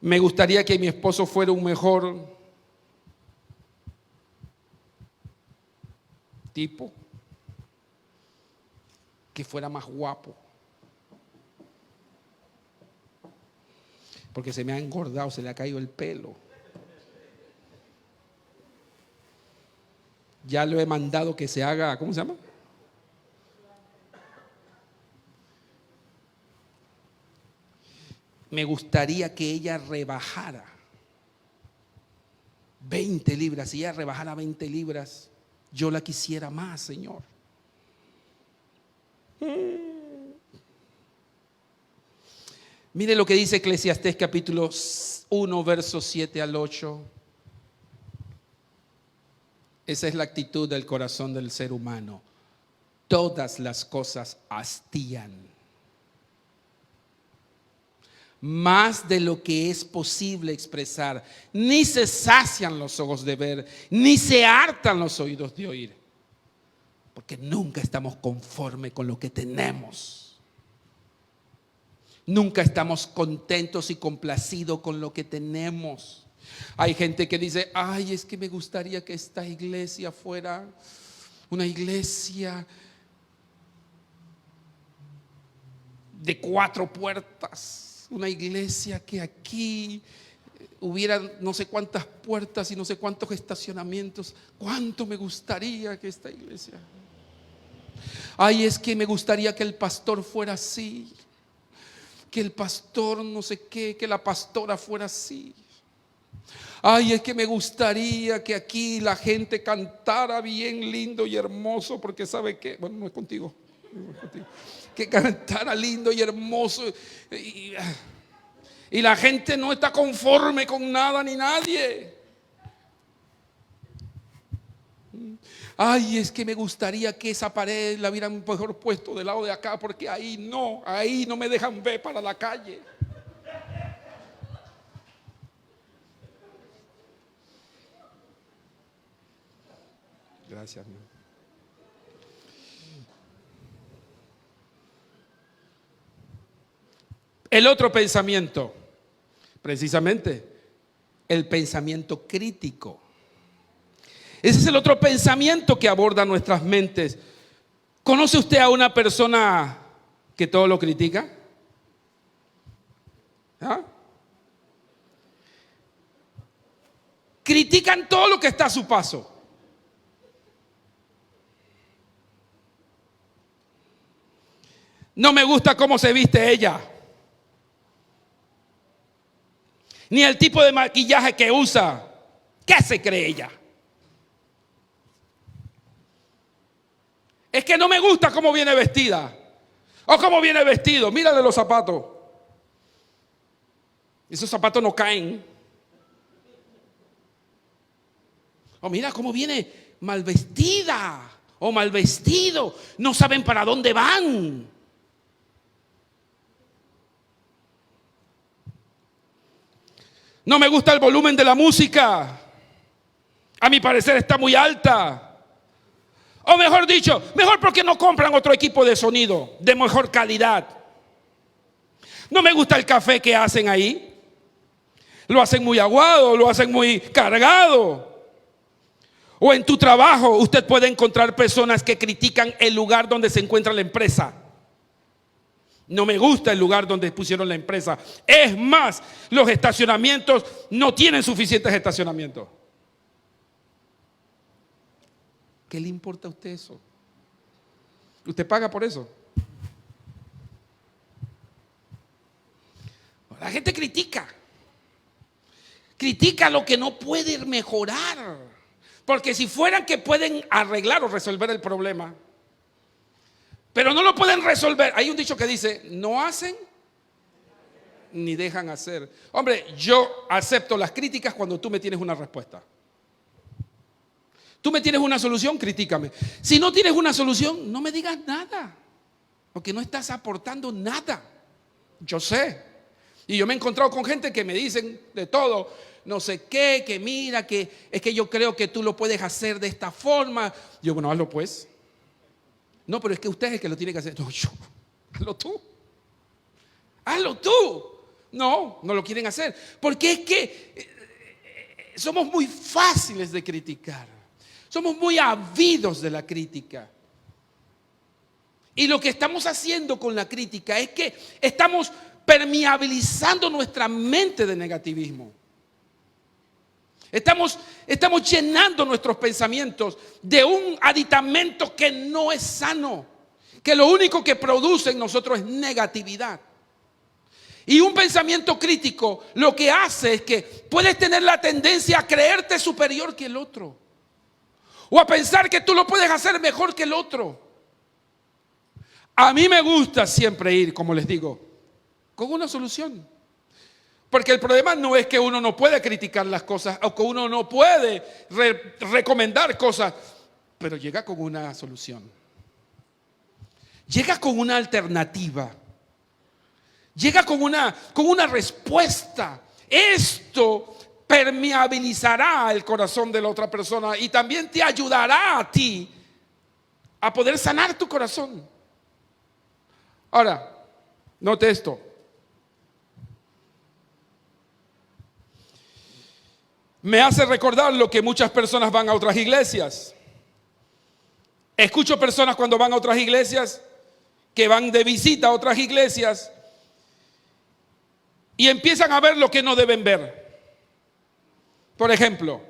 Me gustaría que mi esposo fuera un mejor tipo, que fuera más guapo. Porque se me ha engordado, se le ha caído el pelo. Ya lo he mandado que se haga, ¿cómo se llama? Me gustaría que ella rebajara 20 libras. Si ella rebajara 20 libras, yo la quisiera más, Señor. Mire lo que dice Eclesiastés capítulo 1, versos 7 al 8. Esa es la actitud del corazón del ser humano. Todas las cosas hastían, más de lo que es posible expresar. Ni se sacian los ojos de ver, ni se hartan los oídos de oír. Porque nunca estamos conformes con lo que tenemos. Nunca estamos contentos y complacidos con lo que tenemos. Hay gente que dice, ay, es que me gustaría que esta iglesia fuera una iglesia de 4 puertas. Una iglesia que aquí hubiera no sé cuántas puertas y no sé cuántos estacionamientos. ¿Cuánto me gustaría que esta iglesia? Ay, es que me gustaría que el pastor fuera así, que el pastor no sé qué, que la pastora fuera así. Ay, es que me gustaría que aquí la gente cantara bien lindo y hermoso, porque ¿sabe qué? Bueno, no es contigo, que cantara lindo y hermoso y la gente no está conforme con nada ni nadie. Ay, es que me gustaría que esa pared la hubieran mejor puesto del lado de acá, porque ahí no me dejan ver para la calle. Gracias, mi amor. El otro pensamiento, precisamente, el pensamiento crítico. Ese es el otro pensamiento que aborda nuestras mentes. ¿Conoce usted a una persona que todo lo critica? ¿Ah? Critican todo lo que está a su paso. No me gusta cómo se viste ella, ni el tipo de maquillaje que usa. ¿Qué se cree ella? Es que no me gusta cómo viene vestida o cómo viene vestido. Mírale los zapatos. Esos zapatos no caen. O mira cómo viene mal vestida o mal vestido. No saben para dónde van. No me gusta el volumen de la música. A mi parecer está muy alta. O mejor dicho, mejor porque no compran otro equipo de sonido de mejor calidad. No me gusta el café que hacen ahí. Lo hacen muy aguado, lo hacen muy cargado. O en tu trabajo usted puede encontrar personas que critican el lugar donde se encuentra la empresa. No me gusta el lugar donde pusieron la empresa. Es más, los estacionamientos no tienen suficientes estacionamientos. ¿Qué le importa a usted eso? ¿Usted paga por eso? La gente critica. Critica lo que no puede mejorar. Porque si fueran que pueden arreglar o resolver el problema, pero no lo pueden resolver. Hay un dicho que dice, no hacen ni dejan hacer. Hombre, yo acepto las críticas cuando tú me tienes una respuesta. Tú me tienes una solución, critícame. Si no tienes una solución, no me digas nada, porque no estás aportando nada. Yo sé. Y yo me he encontrado con gente que me dicen de todo, no sé qué, que mira, que es que yo creo que tú lo puedes hacer de esta forma. Yo, bueno, hazlo pues. No, pero es que usted es el que lo tiene que hacer. No, yo, hazlo tú. Hazlo tú. No lo quieren hacer. Porque es que somos muy fáciles de criticar. Somos muy ávidos de la crítica. Y lo que estamos haciendo con la crítica es que estamos permeabilizando nuestra mente de negativismo. Estamos llenando nuestros pensamientos de un aditamento que no es sano, que lo único que produce en nosotros es negatividad. Y un pensamiento crítico lo que hace es que puedes tener la tendencia a creerte superior que el otro, o a pensar que tú lo puedes hacer mejor que el otro. A mí me gusta siempre ir, como les digo, con una solución. Porque el problema no es que uno no puede criticar las cosas o que uno no puede recomendar cosas, pero llega con una solución. Llega con una alternativa. Llega con una respuesta. Esto permeabilizará el corazón de la otra persona y también te ayudará a ti a poder sanar tu corazón. Ahora, note esto. Me hace recordar lo que muchas personas van a otras iglesias. Escucho personas cuando van a otras iglesias, que van de visita a otras iglesias y empiezan a ver lo que no deben ver. Por ejemplo,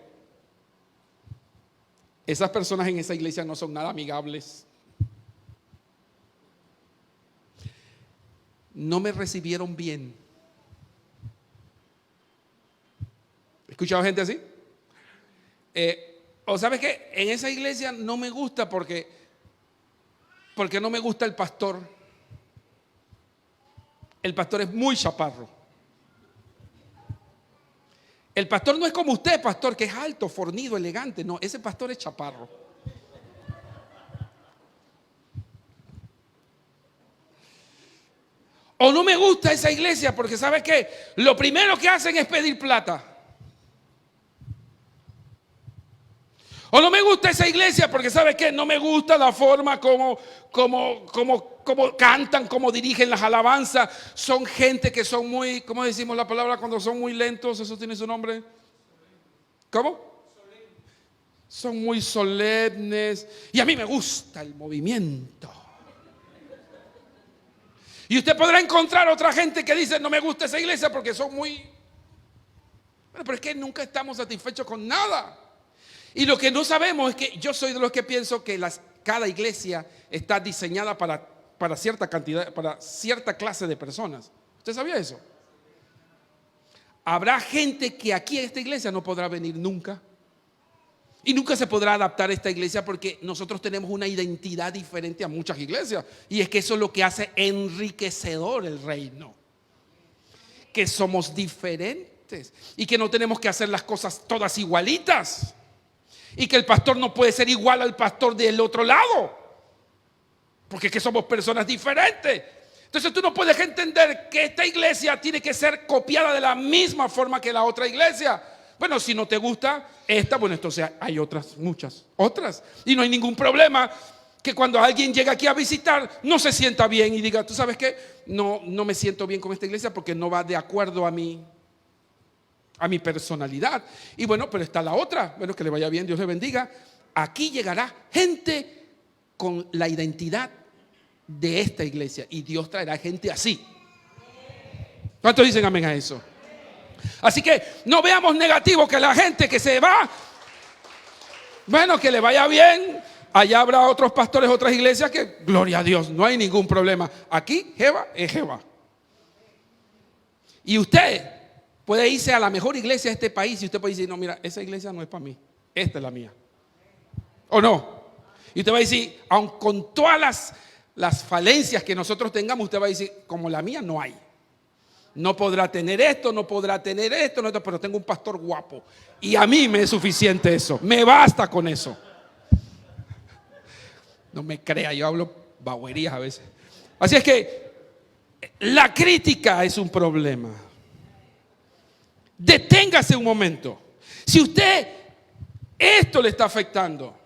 esas personas en esa iglesia no son nada amigables. No me recibieron bien. ¿He escuchado gente así? O sabes qué, en esa iglesia no me gusta porque no me gusta el pastor. El pastor es muy chaparro. El pastor no es como usted, pastor, que es alto, fornido, elegante. No, ese pastor es chaparro. O no me gusta esa iglesia porque ¿sabe qué? Lo primero que hacen es pedir plata. O no me gusta esa iglesia porque ¿sabe qué? No me gusta la forma como cantan, como dirigen las alabanzas. Son gente que son muy, ¿cómo decimos la palabra cuando son muy lentos? ¿Eso tiene su nombre? ¿Cómo? Son muy solemnes. Y a mí me gusta el movimiento. Y usted podrá encontrar otra gente que dice, no me gusta esa iglesia porque son muy... Pero es que nunca estamos satisfechos con nada. Y lo que no sabemos es que yo soy de los que pienso que cada iglesia está diseñada para cierta cantidad, para cierta clase de personas. ¿Usted sabía eso? Habrá gente que aquí a esta iglesia no podrá venir nunca. Y nunca se podrá adaptar a esta iglesia porque nosotros tenemos una identidad diferente a muchas iglesias. Y es que eso es lo que hace enriquecedor el reino. Que somos diferentes y que no tenemos que hacer las cosas todas igualitas. Y que el pastor no puede ser igual al pastor del otro lado. Porque es que somos personas diferentes. Entonces tú no puedes entender que esta iglesia tiene que ser copiada de la misma forma que la otra iglesia. Bueno, si no te gusta esta, bueno, entonces hay otras, muchas otras. Y no hay ningún problema que cuando alguien llega aquí a visitar no se sienta bien y diga, ¿tú sabes qué? No me siento bien con esta iglesia porque no va de acuerdo a mi personalidad. Y bueno, pero está la otra. Bueno, que le vaya bien, Dios le bendiga. Aquí llegará gente con la identidad de esta iglesia y Dios traerá gente así. ¿Cuántos dicen amén a eso? Así que no veamos negativo que la gente que se va, bueno, que le vaya bien. Allá habrá otros pastores, otras iglesias que, gloria a Dios, no hay ningún problema. Aquí, Jeva es Jeva. Y usted puede irse a la mejor iglesia de este país y usted puede decir, no, mira, esa iglesia no es para mí, esta es la mía. ¿O no? Y usted va a decir, aun con todas las falencias que nosotros tengamos, usted va a decir, como la mía no hay. No podrá tener esto, no podrá tener esto, pero tengo un pastor guapo. Y a mí me es suficiente eso. Me basta con eso. No me crea, yo hablo bagüerías a veces. Así es que la crítica es un problema. Deténgase un momento. Si usted esto le está afectando,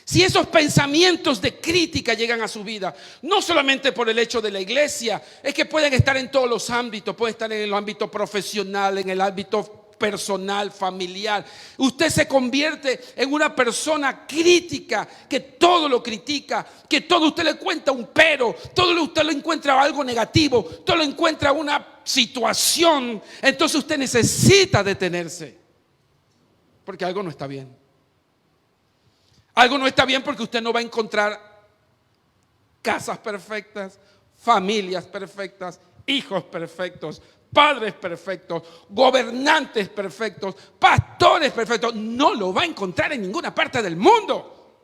si esos pensamientos de crítica llegan a su vida, no solamente por el hecho de la iglesia, es que pueden estar en todos los ámbitos, puede estar en el ámbito profesional, en el ámbito personal, familiar. Usted se convierte en una persona crítica, que todo lo critica, que todo usted le cuenta un pero, todo usted le encuentra algo negativo, todo lo encuentra una situación. Entonces usted necesita detenerse, porque algo no está bien. Algo no está bien porque usted no va a encontrar casas perfectas, familias perfectas, hijos perfectos, padres perfectos, gobernantes perfectos, pastores perfectos. No lo va a encontrar en ninguna parte del mundo.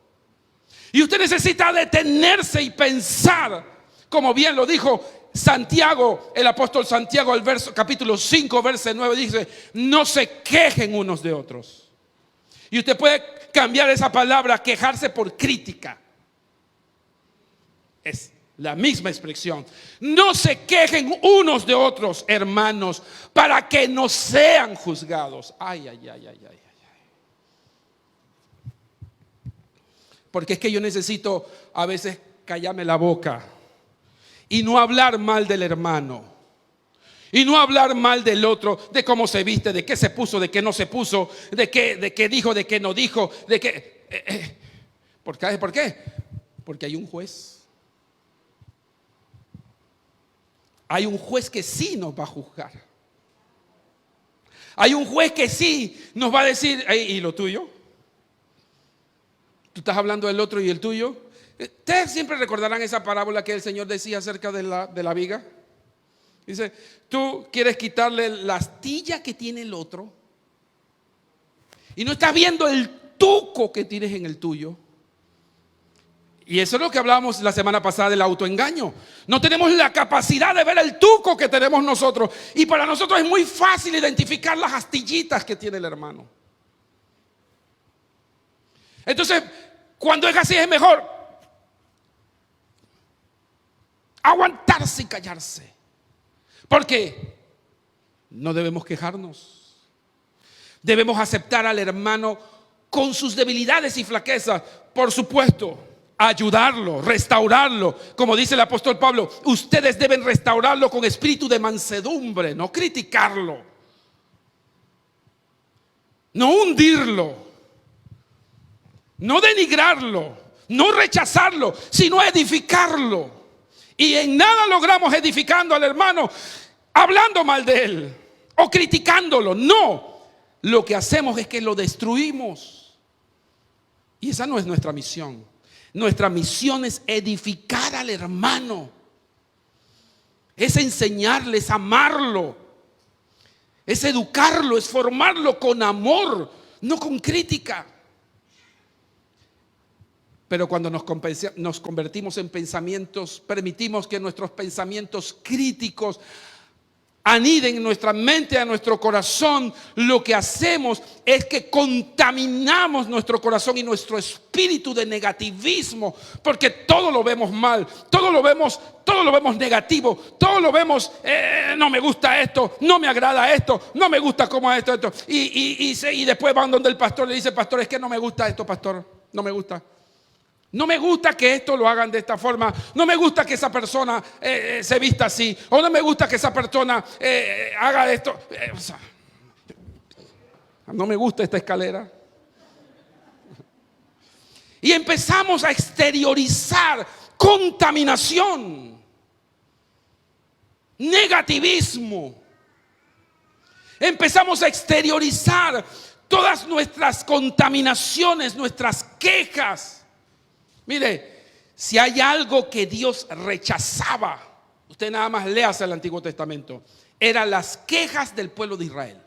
Y usted necesita detenerse y pensar, como bien lo dijo Santiago, el apóstol Santiago, el capítulo 5, verso 9, dice, no se quejen unos de otros. Y usted puede cambiar esa palabra, quejarse, por crítica. Es la misma expresión. No se quejen unos de otros, hermanos, para que no sean juzgados. Ay. Porque es que yo necesito a veces callarme la boca y no hablar mal del hermano. Y no hablar mal del otro, de cómo se viste, de qué se puso, de qué no se puso, de qué dijo, de qué no dijo, de qué. ¿Por qué? Porque hay un juez. Hay un juez que sí nos va a juzgar. Hay un juez que sí nos va a decir, ¿y lo tuyo? ¿Tú estás hablando del otro y el tuyo? Ustedes siempre recordarán esa parábola que el Señor decía acerca de la viga. Dice, tú quieres quitarle la astilla que tiene el otro y no estás viendo el tuco que tienes en el tuyo. Y eso es lo que hablábamos la semana pasada del autoengaño. No tenemos la capacidad de ver el tuco que tenemos nosotros. Y para nosotros es muy fácil identificar las astillitas que tiene el hermano. Entonces, cuando es así es mejor aguantarse y callarse. Porque no debemos quejarnos. Debemos aceptar al hermano con sus debilidades y flaquezas, por supuesto. Ayudarlo, restaurarlo. Como dice el apóstol Pablo, ustedes deben restaurarlo con espíritu de mansedumbre, no criticarlo, no hundirlo, no denigrarlo, no rechazarlo, sino edificarlo. Y en nada logramos edificando al hermano hablando mal de él o criticándolo. No, lo que hacemos es que lo destruimos. Y esa no es nuestra misión. Nuestra misión es edificar al hermano, es enseñarle, es amarlo, es educarlo, es formarlo con amor, no con crítica. Pero cuando nos convertimos en pensamientos, permitimos que nuestros pensamientos críticos aniden en nuestra mente, a nuestro corazón, lo que hacemos es que contaminamos nuestro corazón y nuestro espíritu de negativismo, porque todo lo vemos mal, todo lo vemos negativo, todo lo vemos, no me gusta esto, no me agrada esto, no me gusta cómo es esto. Y después van donde el pastor y le dice, pastor, es que no me gusta esto, pastor, no me gusta. No me gusta que esto lo hagan de esta forma. No me gusta que esa persona se vista así. O no me gusta que esa persona haga esto. No me gusta esta escalera. Y empezamos a exteriorizar contaminación, negativismo. Empezamos a exteriorizar todas nuestras contaminaciones, nuestras quejas. Mire, si hay algo que Dios rechazaba, usted nada más léase el Antiguo Testamento, eran las quejas del pueblo de Israel.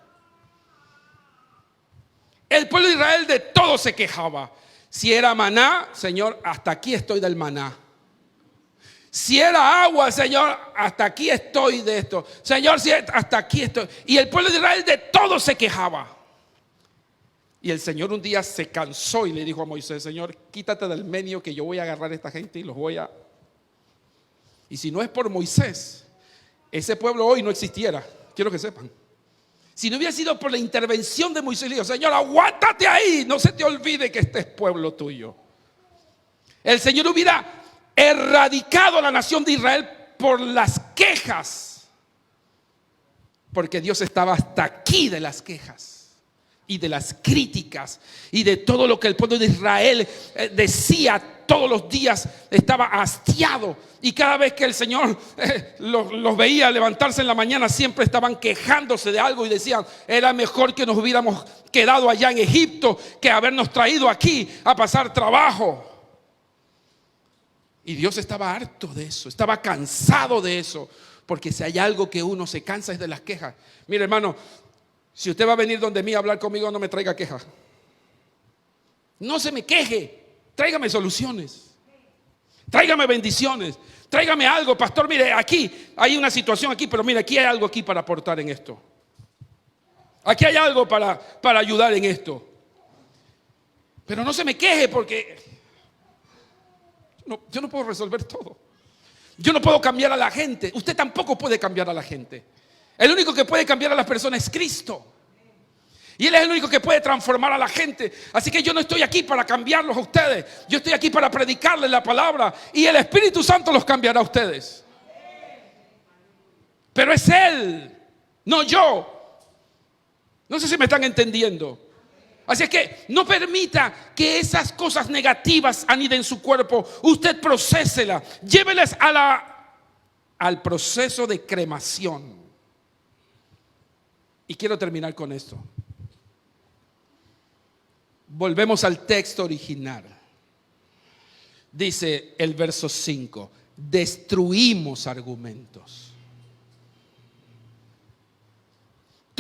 El pueblo de Israel de todo se quejaba. Si era maná, Señor, hasta aquí estoy del maná. Si era agua, Señor, hasta aquí estoy de esto. Señor, hasta aquí estoy. Y el pueblo de Israel de todo se quejaba. Y el Señor un día se cansó y le dijo a Moisés, Señor, quítate del medio que yo voy a agarrar a esta gente y los voy a... Y si no es por Moisés, ese pueblo hoy no existiera. Quiero que sepan. Si no hubiera sido por la intervención de Moisés, le dijo, Señor, aguántate ahí, no se te olvide que este es pueblo tuyo. El Señor hubiera erradicado a la nación de Israel por las quejas, porque Dios estaba hasta aquí de las quejas y de las críticas y de todo lo que el pueblo de Israel decía todos los días. Estaba hastiado, y cada vez que el Señor los veía levantarse en la mañana, siempre estaban quejándose de algo y decían, era mejor que nos hubiéramos quedado allá en Egipto que habernos traído aquí a pasar trabajo. Y Dios estaba harto de eso, estaba cansado de eso, porque si hay algo que uno se cansa es de las quejas. Mire, hermano, si usted va a venir donde mí a hablar conmigo, no me traiga quejas. No se me queje, tráigame soluciones, tráigame bendiciones, tráigame algo. Pastor, mire, aquí hay una situación aquí, pero mire, aquí hay algo aquí para aportar en esto. Aquí hay algo para ayudar en esto. Pero no se me queje, porque yo no puedo resolver todo. Yo no puedo cambiar a la gente. Usted tampoco puede cambiar a la gente. El único que puede cambiar a las personas es Cristo. Y Él es el único que puede transformar a la gente. Así que yo no estoy aquí para cambiarlos a ustedes. Yo estoy aquí para predicarles la palabra. Y el Espíritu Santo los cambiará a ustedes. Pero es Él, no yo. No sé si me están entendiendo. Así es que no permita que esas cosas negativas aniden su cuerpo. Usted procésela. Lléveles al proceso de cremación. Y quiero terminar con esto. Volvemos al texto original. Dice el verso 5: destruimos argumentos.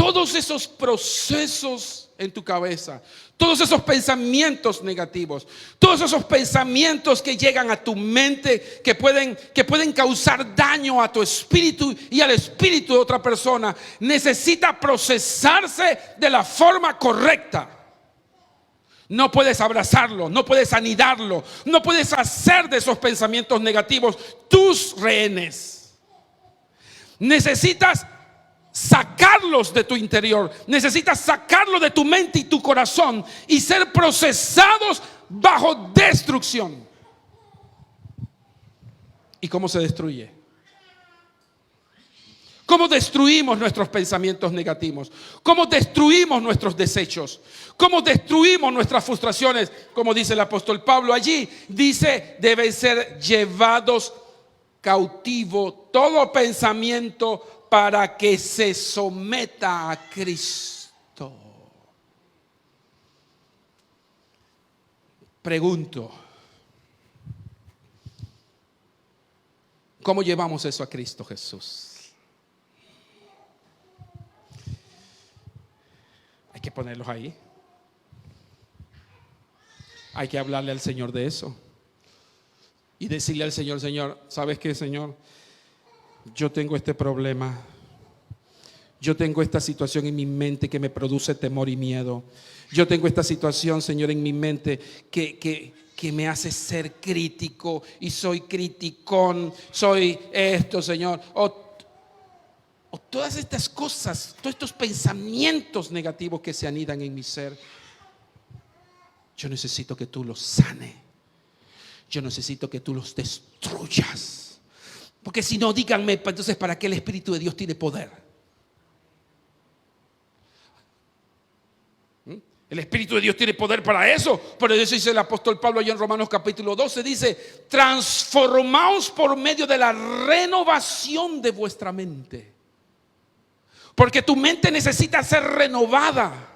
todos esos procesos en tu cabeza, todos esos pensamientos negativos, todos esos pensamientos que llegan a tu mente, que pueden causar daño a tu espíritu y al espíritu de otra persona, necesita procesarse de la forma correcta. No puedes abrazarlo, no puedes anidarlo, no puedes hacer de esos pensamientos negativos tus rehenes. Necesitas sacarlos de tu interior, necesitas sacarlos de tu mente y tu corazón y ser procesados bajo destrucción. ¿Y cómo se destruye? ¿Cómo destruimos nuestros pensamientos negativos? ¿Cómo destruimos nuestros desechos? ¿Cómo destruimos nuestras frustraciones? Como dice el apóstol Pablo allí, dice, deben ser llevados cautivo todo pensamiento para que se someta a Cristo. Pregunto, ¿cómo llevamos eso a Cristo Jesús? Hay que ponerlos ahí. Hay que hablarle al Señor de eso. Y decirle al Señor, Señor, ¿sabes qué, Señor? Yo tengo este problema. Yo tengo esta situación en mi mente que me produce temor y miedo. Yo tengo esta situación, Señor, en mi mente que me hace ser crítico y soy criticón. Soy esto, Señor. O todas estas cosas, todos estos pensamientos negativos que se anidan en mi ser. Yo necesito que tú los sanes. Yo necesito que tú los destruyas. Porque si no, díganme, entonces, ¿para qué el Espíritu de Dios tiene poder? El Espíritu de Dios tiene poder para eso. Por eso dice el apóstol Pablo allá en Romanos capítulo 12, dice, transformaos por medio de la renovación de vuestra mente. Porque tu mente necesita ser renovada.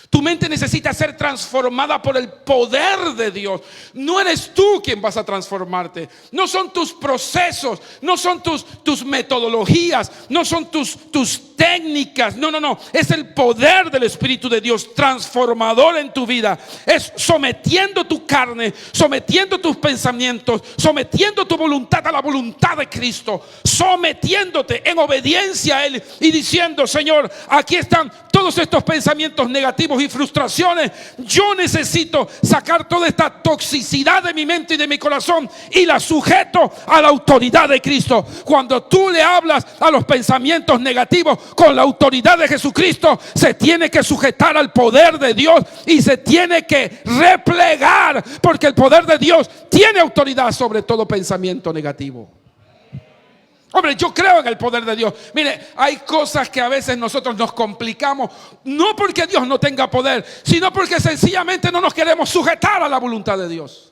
Tu mente necesita ser transformada por el poder de Dios. No eres tú quien vas a transformarte. No son tus procesos, no son tus metodologías, no son tus técnicas. No. Es el poder del Espíritu de Dios transformador en tu vida. Es sometiendo tu carne, sometiendo tus pensamientos, sometiendo tu voluntad a la voluntad de Cristo. Sometiéndote en obediencia a Él y diciendo, Señor, aquí están todos estos pensamientos negativos y frustraciones. Yo necesito sacar toda esta toxicidad de mi mente y de mi corazón y la sujeto a la autoridad de Cristo. Cuando tú le hablas a los pensamientos negativos con la autoridad de Jesucristo, se tiene que sujetar al poder de Dios y se tiene que replegar, porque el poder de Dios tiene autoridad sobre todo pensamiento negativo. Hombre, yo creo en el poder de Dios. Mire, hay cosas que a veces nosotros nos complicamos, no porque Dios no tenga poder, sino porque sencillamente no nos queremos sujetar a la voluntad de Dios.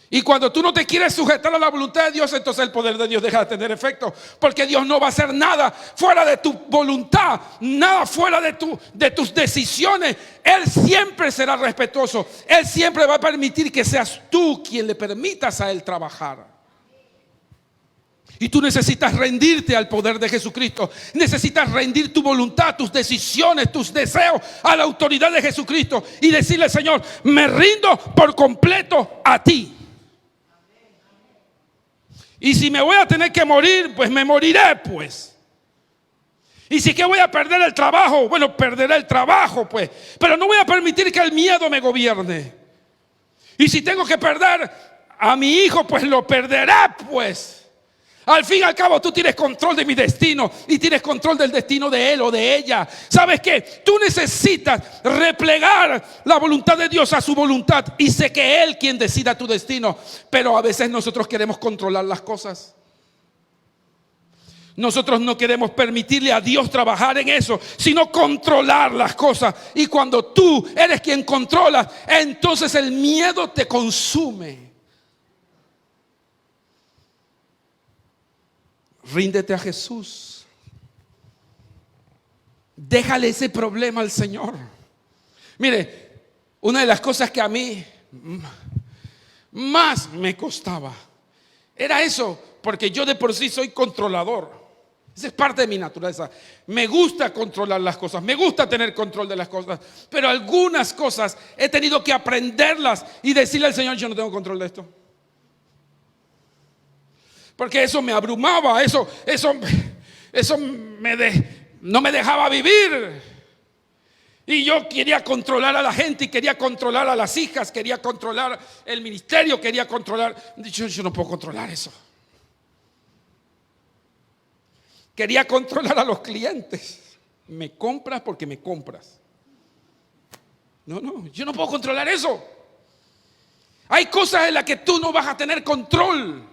Y cuando tú no te quieres sujetar a la voluntad de Dios, entonces el poder de Dios deja de tener efecto, porque Dios no va a hacer nada fuera de tu voluntad, nada fuera de tus decisiones. Él siempre será respetuoso. Él siempre va a permitir que seas tú quien le permitas a Él trabajar. Y tú necesitas rendirte al poder de Jesucristo. Necesitas rendir tu voluntad, tus decisiones, tus deseos a la autoridad de Jesucristo y decirle, Señor, me rindo por completo a ti. Y si me voy a tener que morir, pues me moriré, pues. Y si que voy a perder el trabajo, bueno, perderé el trabajo, pues. Pero no voy a permitir que el miedo me gobierne. Y si tengo que perder a mi hijo, pues lo perderé, pues. Al fin y al cabo tú tienes control de mi destino y tienes control del destino de él o de ella. ¿Sabes qué? Tú necesitas replegar la voluntad de Dios a su voluntad y sé que Él quien decida tu destino. Pero a veces nosotros queremos controlar las cosas. Nosotros no queremos permitirle a Dios trabajar en eso, sino controlar las cosas. Y cuando tú eres quien controla, entonces el miedo te consume. Ríndete a Jesús. Déjale ese problema al Señor. Mire, una de las cosas que a mí más me costaba era eso, porque yo de por sí soy controlador. Esa es parte de mi naturaleza. Me gusta controlar las cosas, me gusta tener control de las cosas, pero algunas cosas he tenido que aprenderlas y decirle al Señor, yo no tengo control de esto. Porque eso me abrumaba, no me dejaba vivir. Y yo quería controlar a la gente y quería controlar a las hijas, quería controlar el ministerio, quería controlar. Yo no puedo controlar eso. Quería controlar a los clientes. Me compras porque me compras. No, yo no puedo controlar eso. Hay cosas en las que tú no vas a tener control,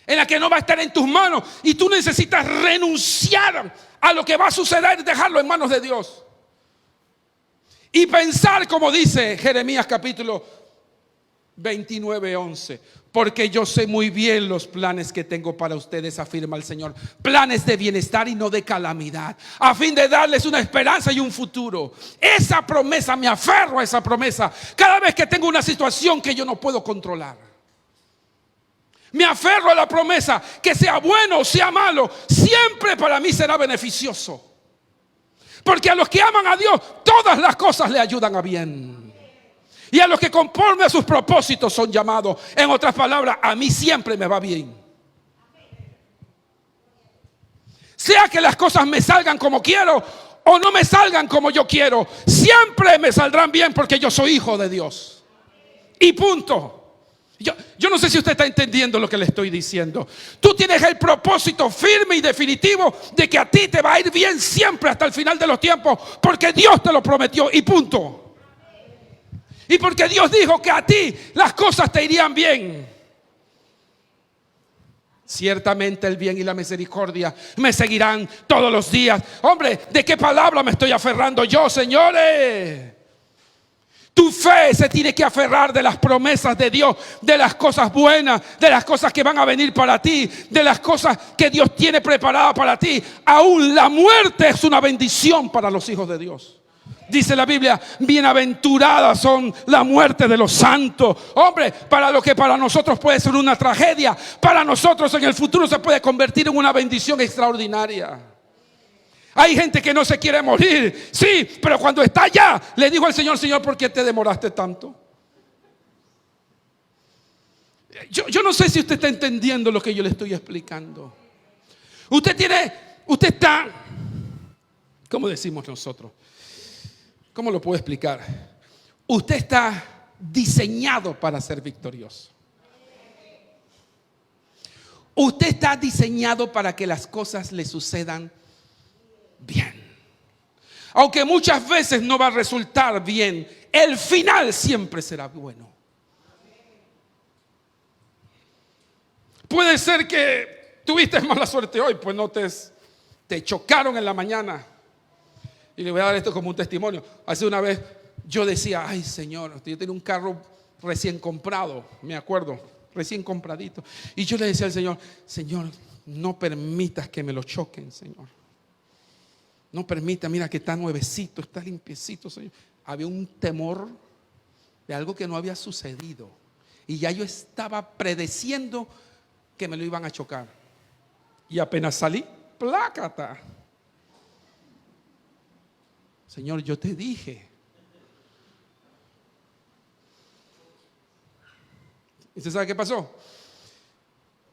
en las que no va a estar en tus manos, y tú necesitas renunciar a lo que va a suceder y dejarlo en manos de Dios. Y pensar, como dice Jeremías capítulo 29:11, porque yo sé muy bien los planes que tengo para ustedes, afirma el Señor, planes de bienestar y no de calamidad, a fin de darles una esperanza y un futuro. Esa promesa, me aferro a esa promesa cada vez que tengo una situación que yo no puedo controlar. Me aferro a la promesa que sea bueno o sea malo, siempre para mí será beneficioso. Porque a los que aman a Dios, todas las cosas le ayudan a bien. Y a los que conforme a sus propósitos son llamados. En otras palabras, a mí siempre me va bien. Sea que las cosas me salgan como quiero o no me salgan como yo quiero, siempre me saldrán bien porque yo soy hijo de Dios. Y punto. Yo no sé si usted está entendiendo lo que le estoy diciendo. Tú tienes el propósito firme y definitivo de que a ti te va a ir bien siempre hasta el final de los tiempos, porque Dios te lo prometió y punto. Y porque Dios dijo que a ti las cosas te irían bien. Ciertamente el bien y la misericordia me seguirán todos los días. Hombre, ¿de qué palabra me estoy aferrando yo, señores? Tu fe se tiene que aferrar de las promesas de Dios, de las cosas buenas, de las cosas que van a venir para ti, de las cosas que Dios tiene preparadas para ti. Aún la muerte es una bendición para los hijos de Dios. Dice la Biblia, bienaventuradas son la muerte de los santos. Hombre, para lo que para nosotros puede ser una tragedia, para nosotros en el futuro se puede convertir en una bendición extraordinaria. Hay gente que no se quiere morir, sí, pero cuando está allá, le dijo al Señor, Señor, ¿por qué te demoraste tanto? Yo no sé si usted está entendiendo lo que yo le estoy explicando. Usted está, ¿cómo decimos nosotros? ¿Cómo lo puedo explicar? Usted está diseñado para ser victorioso. Usted está diseñado para que las cosas le sucedan bien. Aunque muchas veces no va a resultar bien, el final siempre será bueno. Puede ser que tuviste mala suerte hoy, pues no te chocaron en la mañana. Y le voy a dar esto como un testimonio. Hace una vez yo decía, ay Señor, yo tenía un carro recién comprado, me acuerdo, recién compradito. Y yo le decía al Señor, Señor, no permitas que me lo choquen, Señor. No permita, mira que está nuevecito, está limpiecito, Señor. Había un temor de algo que no había sucedido. Y ya yo estaba predeciendo que me lo iban a chocar. Y apenas salí, plácata. Señor, yo te dije. ¿Y usted sabe qué pasó?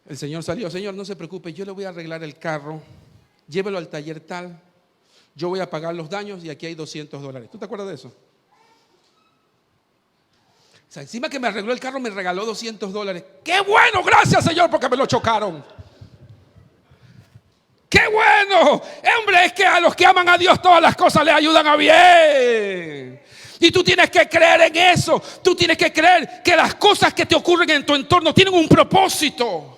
El Señor salió, Señor, no se preocupe, yo le voy a arreglar el carro, llévelo al taller tal, yo voy a pagar los daños y aquí hay $200. ¿Tú te acuerdas de eso? O sea, encima que me arregló el carro me regaló $200. ¡Qué bueno! Gracias, Señor, porque me lo chocaron. ¡Qué bueno! Hombre, es que a los que aman a Dios todas las cosas les ayudan a bien. Y tú tienes que creer en eso. Tú tienes que creer que las cosas que te ocurren en tu entorno tienen un propósito.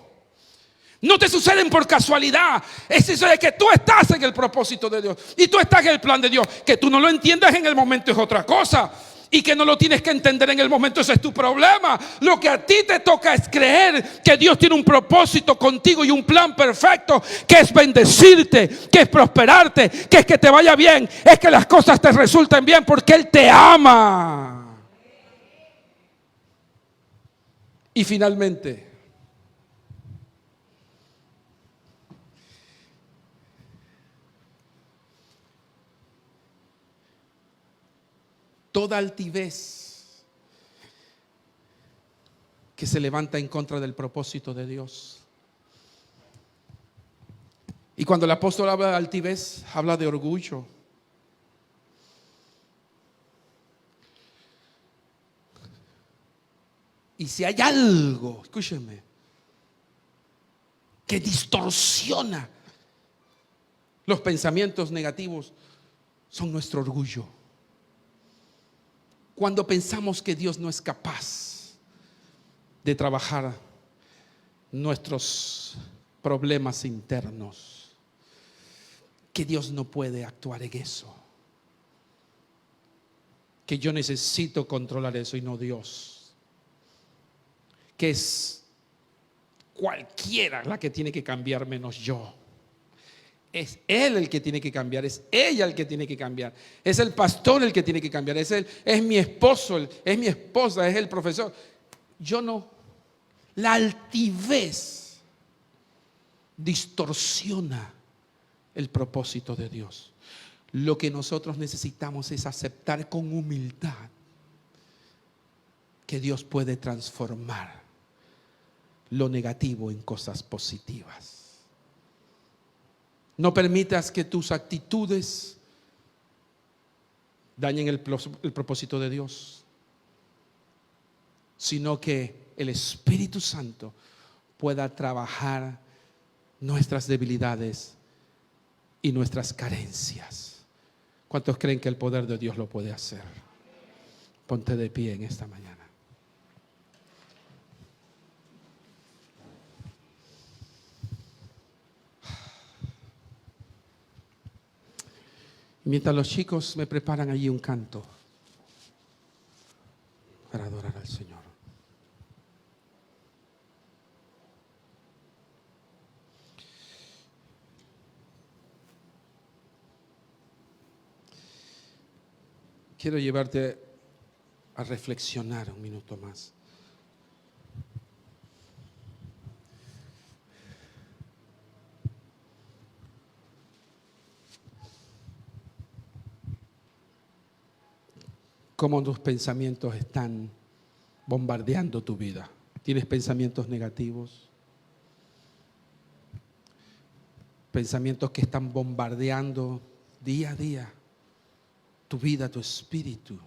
No te suceden por casualidad. Es eso de que tú estás en el propósito de Dios y tú estás en el plan de Dios. Que tú no lo entiendas en el momento es otra cosa. Y que no lo tienes que entender en el momento, ese es tu problema. Lo que a ti te toca es creer que Dios tiene un propósito contigo y un plan perfecto, que es bendecirte, que es prosperarte, que es que te vaya bien, es que las cosas te resulten bien porque Él te ama. Y finalmente, toda altivez que se levanta en contra del propósito de Dios. Y cuando el apóstol habla de altivez, habla de orgullo. Y si hay algo, escúchenme, que distorsiona los pensamientos negativos, son nuestro orgullo. Cuando pensamos que Dios no es capaz de trabajar nuestros problemas internos, que Dios no puede actuar en eso, que yo necesito controlar eso y no Dios, que es cualquiera la que tiene que cambiar menos yo. Es él el que tiene que cambiar, es ella el que tiene que cambiar, es el pastor el que tiene que cambiar, es mi esposo, es mi esposa, es el profesor. Yo no. La altivez distorsiona el propósito de Dios. Lo que nosotros necesitamos es aceptar con humildad que Dios puede transformar lo negativo en cosas positivas. No permitas que tus actitudes dañen el propósito de Dios, sino que el Espíritu Santo pueda trabajar nuestras debilidades y nuestras carencias. ¿Cuántos creen que el poder de Dios lo puede hacer? Ponte de pie en esta mañana. Mientras los chicos me preparan allí un canto para adorar al Señor. Quiero llevarte a reflexionar un minuto más. ¿Cómo tus pensamientos están bombardeando tu vida? ¿Tienes pensamientos negativos? Pensamientos que están bombardeando día a día tu vida, tu espíritu.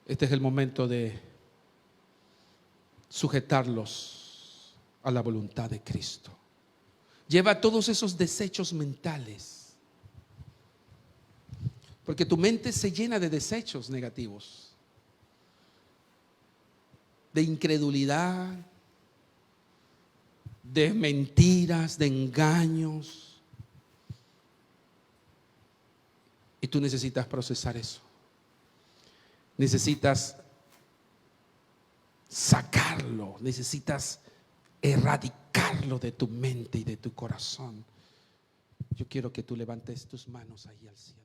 Este es el momento de sujetarlos a la voluntad de Cristo. Lleva todos esos desechos mentales, porque tu mente se llena de desechos negativos, de incredulidad, de mentiras, de engaños. Y tú necesitas procesar eso. Necesitas sacarlo, necesitas erradicarlo de tu mente y de tu corazón. Yo quiero que tú levantes tus manos ahí al cielo.